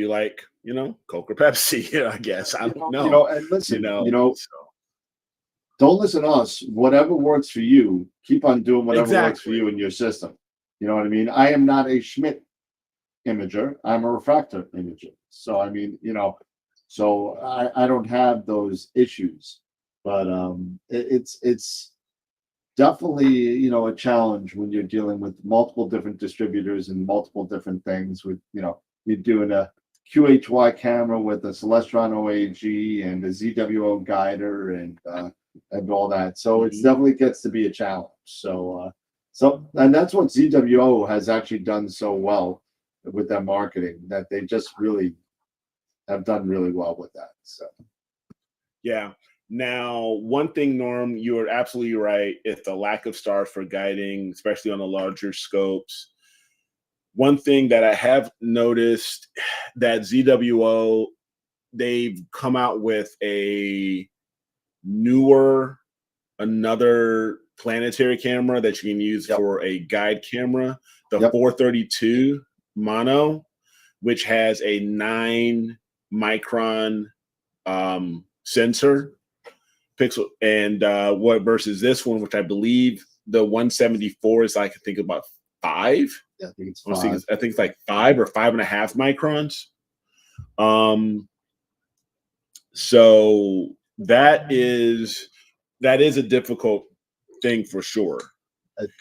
like, Coke or Pepsi? I guess I don't know. And listen, don't listen to us. Whatever works for you, keep on doing whatever works for you in your system. You know what I mean? I am not a Schmidt imager. I'm a refractor imager. So I mean, so I don't have those issues. But it's definitely a challenge when you're dealing with multiple different distributors and multiple different things. With you're doing a QHY camera with a Celestron OAG and a ZWO guider and all that. So it definitely gets to be a challenge. So and that's what ZWO has actually done so well with their marketing, that they just really have done really well with that. So yeah. Now, one thing, Norm, you are absolutely right. It's the lack of stars for guiding, especially on the larger scopes. One thing that I have noticed that ZWO, they've come out with another planetary camera that you can use for a guide camera, the 432 mono, which has a 9 micron sensor pixel, and versus this one, which I believe the 174 is like, I think about 5. Yeah, I think it's 5. I think it's like 5 or 5.5 microns. So that is a difficult thing for sure.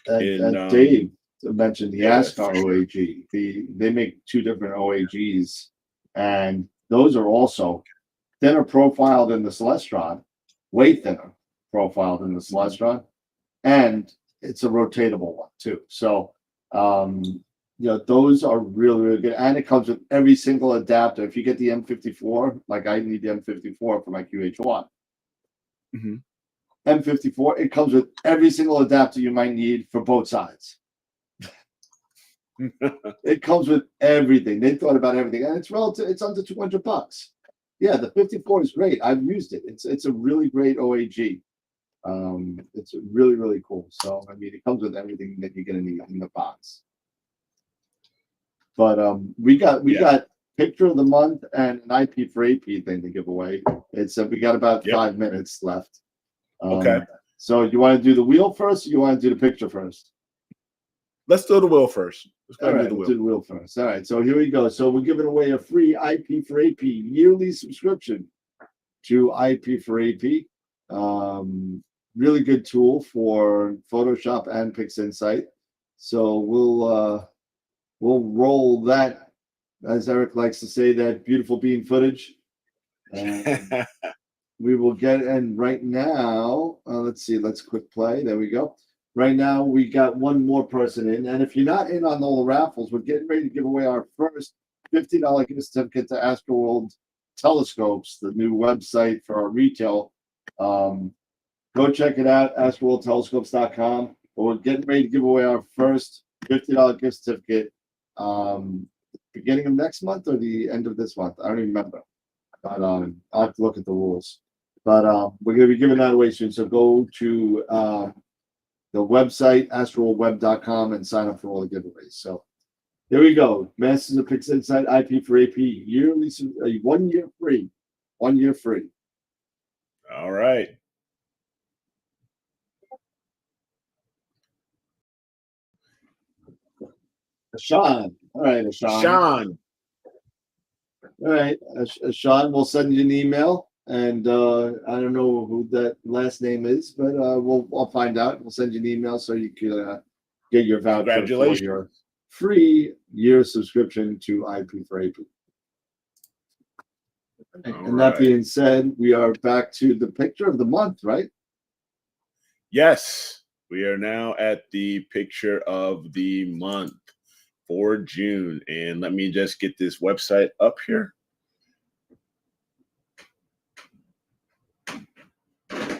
Dave mentioned the Astar OAG. They make 2 different OAGs, and those are also thinner profile than the Celestron, way thinner profile than the Celestron, and it's a rotatable one too. So those are really, really good, and it comes with every single adapter. If you get the M54, like I need the M54 for my QH1. M54, it comes with every single adapter you might need for both sides. It comes with everything. They thought about everything, and it's relative. It's under $200. Yeah, the 54 is great. I've used it. It's a really great OAG. It's really, really cool. So I mean, it comes with everything that you're gonna need in the box. But we got picture of the month and an IP for AP thing to give away. It's we got about 5 minutes left. Okay. So you want to do the wheel first, or you want to do the picture first? Let's do the wheel first. Let's go All ahead right, and we'll do do the wheel first. All right, so here we go. So we're giving away a free IP for AP yearly subscription to IP for AP. Really good tool for Photoshop and PixInsight. So we'll roll that, as Eric likes to say, that beautiful bean footage. We will get in right now. Let's see. Let's quick play. There we go. Right now, we got one more person in. And if you're not in on all the raffles, we're getting ready to give away our first $50 gift certificate to AstroWorld Telescopes, the new website for our retail. Go check it out, astroworldtelescopes.com. We're getting ready to give away our first $50 gift certificate beginning of next month or the end of this month. I don't even remember. But I'll have to look at the rules. But we're going to be giving that away soon. So go to the website, astroworldweb.com, and sign up for all the giveaways. So there we go. Masters of PixInsight IP for AP, yearly, 1 year free. 1 year free. All right. Sean. All right, Sean. All right, Sean, we'll send you an email. And I don't know who that last name is, but I'll find out. We'll send you an email so you can get your voucher for your free year subscription to IP for AP. And that being said, we are back to the picture of the month, right? Yes, we are now at the picture of the month for June. And let me just get this website up here.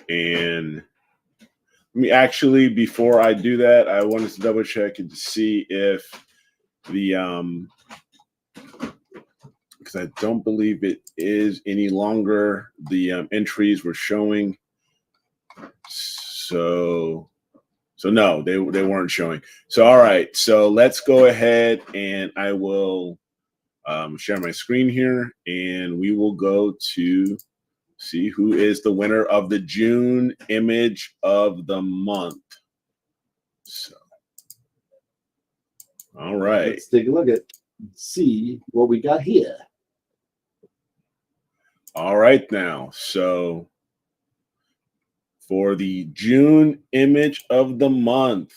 And let me actually, before I do that, I wanted to double check and to see if the because I don't believe it is any longer. The entries were showing. So no, they weren't showing. So all right, so let's go ahead and I will share my screen here, and we will go to see who is the winner of the June image of the month. So, all right. Let's take a look at see what we got here. All right now. So for the June image of the month,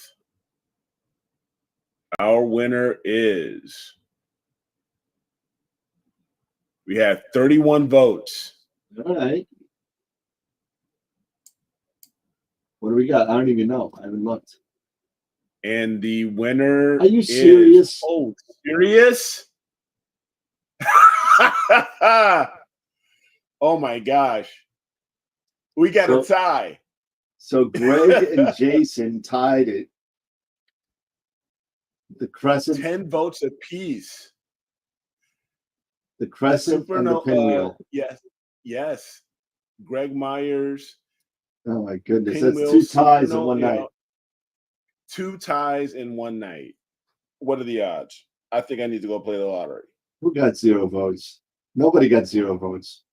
our winner is, we have 31 votes. All right. What do we got? I don't even know. I haven't looked. And the winner Are you serious? Oh, serious? Oh my gosh. We got a tie. So Greg and Jason tied it. The crescent. 10 votes apiece. The crescent and the pinwheel. Yes. Greg Myers. Oh my goodness. Pinwheel, That's 2 ties in one night. 2 ties in one night. What are the odds? I think I need to go play the lottery. Who got 0 votes? Nobody got 0 votes.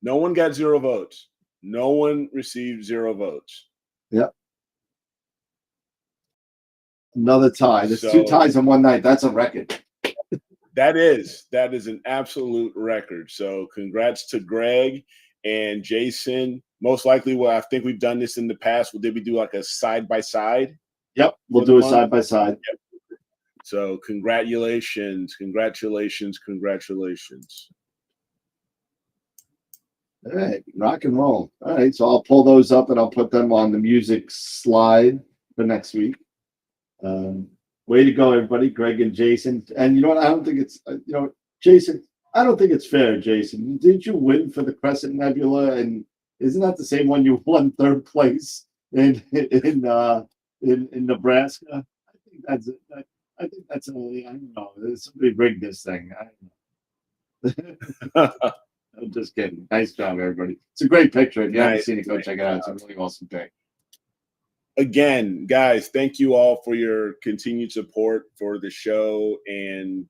No one got 0 votes. No one received 0 votes. Yep. Another tie. There's 2 ties in one night. That's a record. That is an absolute record. So congrats to Greg and Jason. Most likely, well, I think we've done this in the past. Did we do like a side-by-side? Yep, we'll do a side-by-side. Yep. So congratulations. All right, rock and roll. All right, so I'll pull those up and I'll put them on the music slide for next week. Way to go, everybody, Greg and Jason. And you know what? I don't think it's, Jason, I don't think it's fair, Jason. Didn't you win for the Crescent Nebula? And isn't that the same one you won 3rd place in Nebraska? I I think that's I don't know. Somebody rigged this thing. I don't know. I'm just kidding. Nice job, everybody. It's a great picture. If you haven't seen it, go check it out. It's a really awesome pic. Again, guys, thank you all for your continued support for the show and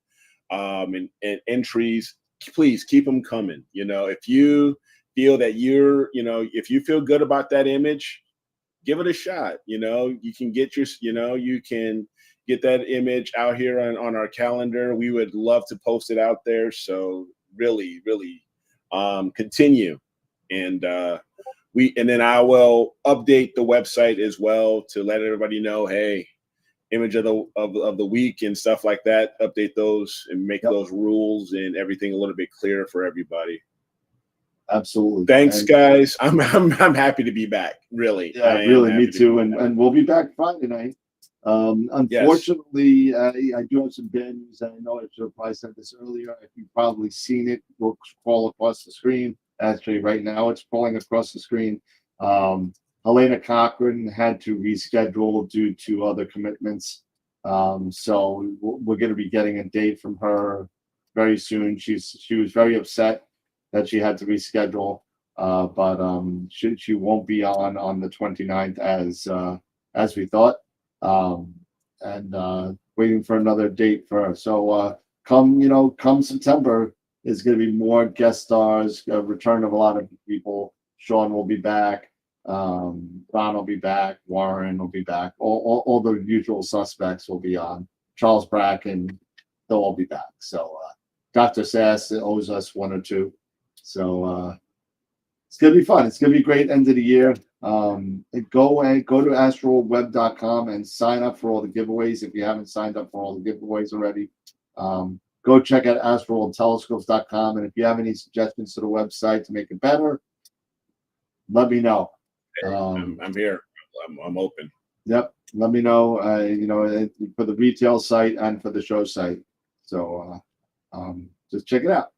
entries. Please keep them coming. You know, if you feel that if you feel good about that image, give it a shot. You know, you can get you can get that image out here on our calendar. We would love to post it out there. So really, really continue. And then I will update the website as well to let everybody know, hey, image of the week and stuff like that, update those and make those rules and everything a little bit clearer for everybody. Absolutely. Thanks, guys. I'm happy to be back. Really. Yeah, really, me too. And we'll be back Friday night. Unfortunately, I do have some bad news. I know I should have probably said this earlier. If you've probably seen it, we'll scroll across the screen. Actually, right now it's scrolling across the screen. Helena Cochran had to reschedule due to other commitments. So we're going to be getting a date from her very soon. She was very upset that she had to reschedule, but she won't be on the 29th as we thought, and waiting for another date for her. So come September, there's going to be more guest stars, a return of a lot of people. Sean will be back. Ron will be back. Warren will be back. All the usual suspects will be on. Charles Bracken, they'll all be back. So Dr. Sass owes us one or two. So it's gonna be fun. It's gonna be a great end of the year. Go to astroweb.com and sign up for all the giveaways if you haven't signed up for all the giveaways already. Go check out AstroWorldTelescopes.com, and if you have any suggestions to the website to make it better, let me know. I'm here. I'm open. Yep. Let me know. For the retail site and for the show site. So just check it out.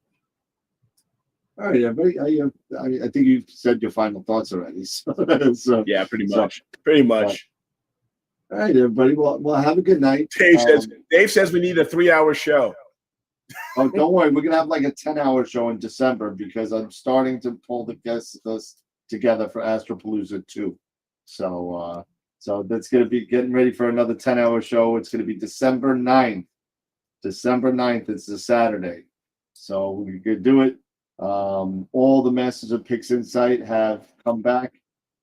All right, everybody. I think you said your final thoughts already. So yeah, pretty much. Pretty much. All right, everybody. Well, have a good night. Dave says we need a 3-hour show. Oh, don't worry. We're gonna have like a 10-hour show in December because I'm starting to pull the guest list together for Astropalooza 2. So that's gonna be getting ready for another 10-hour show. It's gonna be December 9th. December 9th. It's a Saturday. So we could do it. All the Masters of Pix Insight have come back.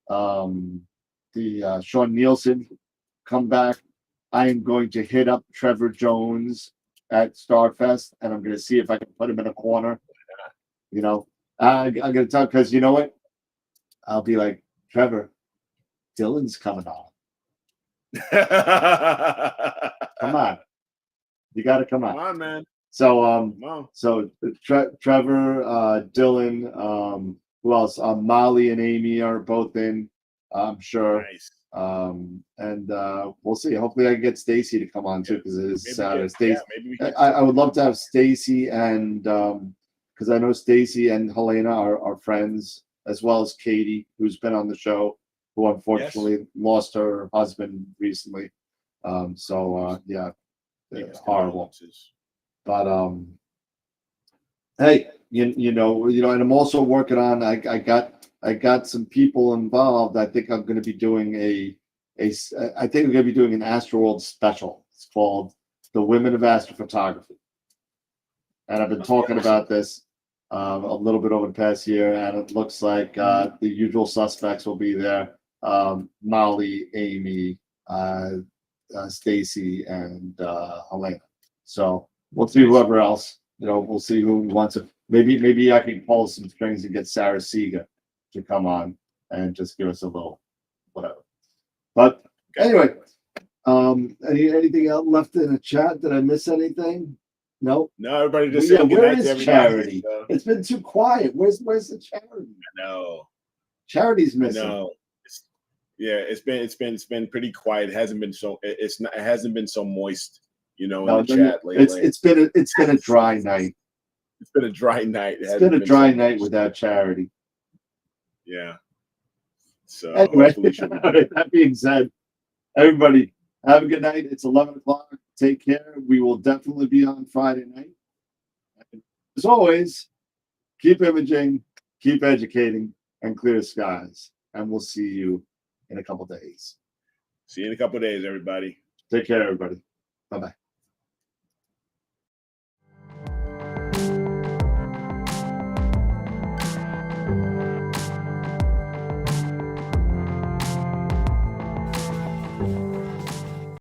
The Sean Nielsen come back. I am going to hit up Trevor Jones at Starfest, and I'm going to see if I can put him in a corner. I'm going to tell, because you know what? I'll be like, Trevor, Dylan's coming on. Come on. You got to come on. Come on, man. So, Trevor, Dylan, who else? Molly and Amy are both in, I'm sure. Nice. And we'll see. Hopefully, I can get Stacy to come on too, because it is Saturday. I would love to have Stacy and because I know Stacy and Helena are friends, as well as Katie, who's been on the show, who unfortunately lost her husband recently. Yeah, it's horrible. But hey, you know, and I'm also working on. I got some people involved. I think I'm going to be doing I think we're going to be doing an AstroWorld special. It's called The Women of Astrophotography, and I've been talking about this a little bit over the past year, and it looks like the usual suspects will be there: Molly, Amy, Stacy, and Helena. So we'll see whoever else. We'll see who wants it. Maybe I can pull some strings and get Sarah Seeger to come on and just give us a little whatever. But anyway, anything else left in the chat? Did I miss anything? No. No, everybody just said good where night to is everybody. Charity? It's been too quiet. Where's the Charity? No. Charity's missing. No. It's been pretty quiet. It hasn't been so moist, in the chat lately. It's been a dry night. It's been a dry night. It's been a dry night without Charity. Yeah. So anyway, that being said, everybody Have a good night. It's 11 o'clock. Take care. We will definitely be on Friday night. As always, keep imaging, keep educating, and clear skies. And we'll see you in a couple days. See you in a couple days, everybody. Take care, everybody. Bye-bye.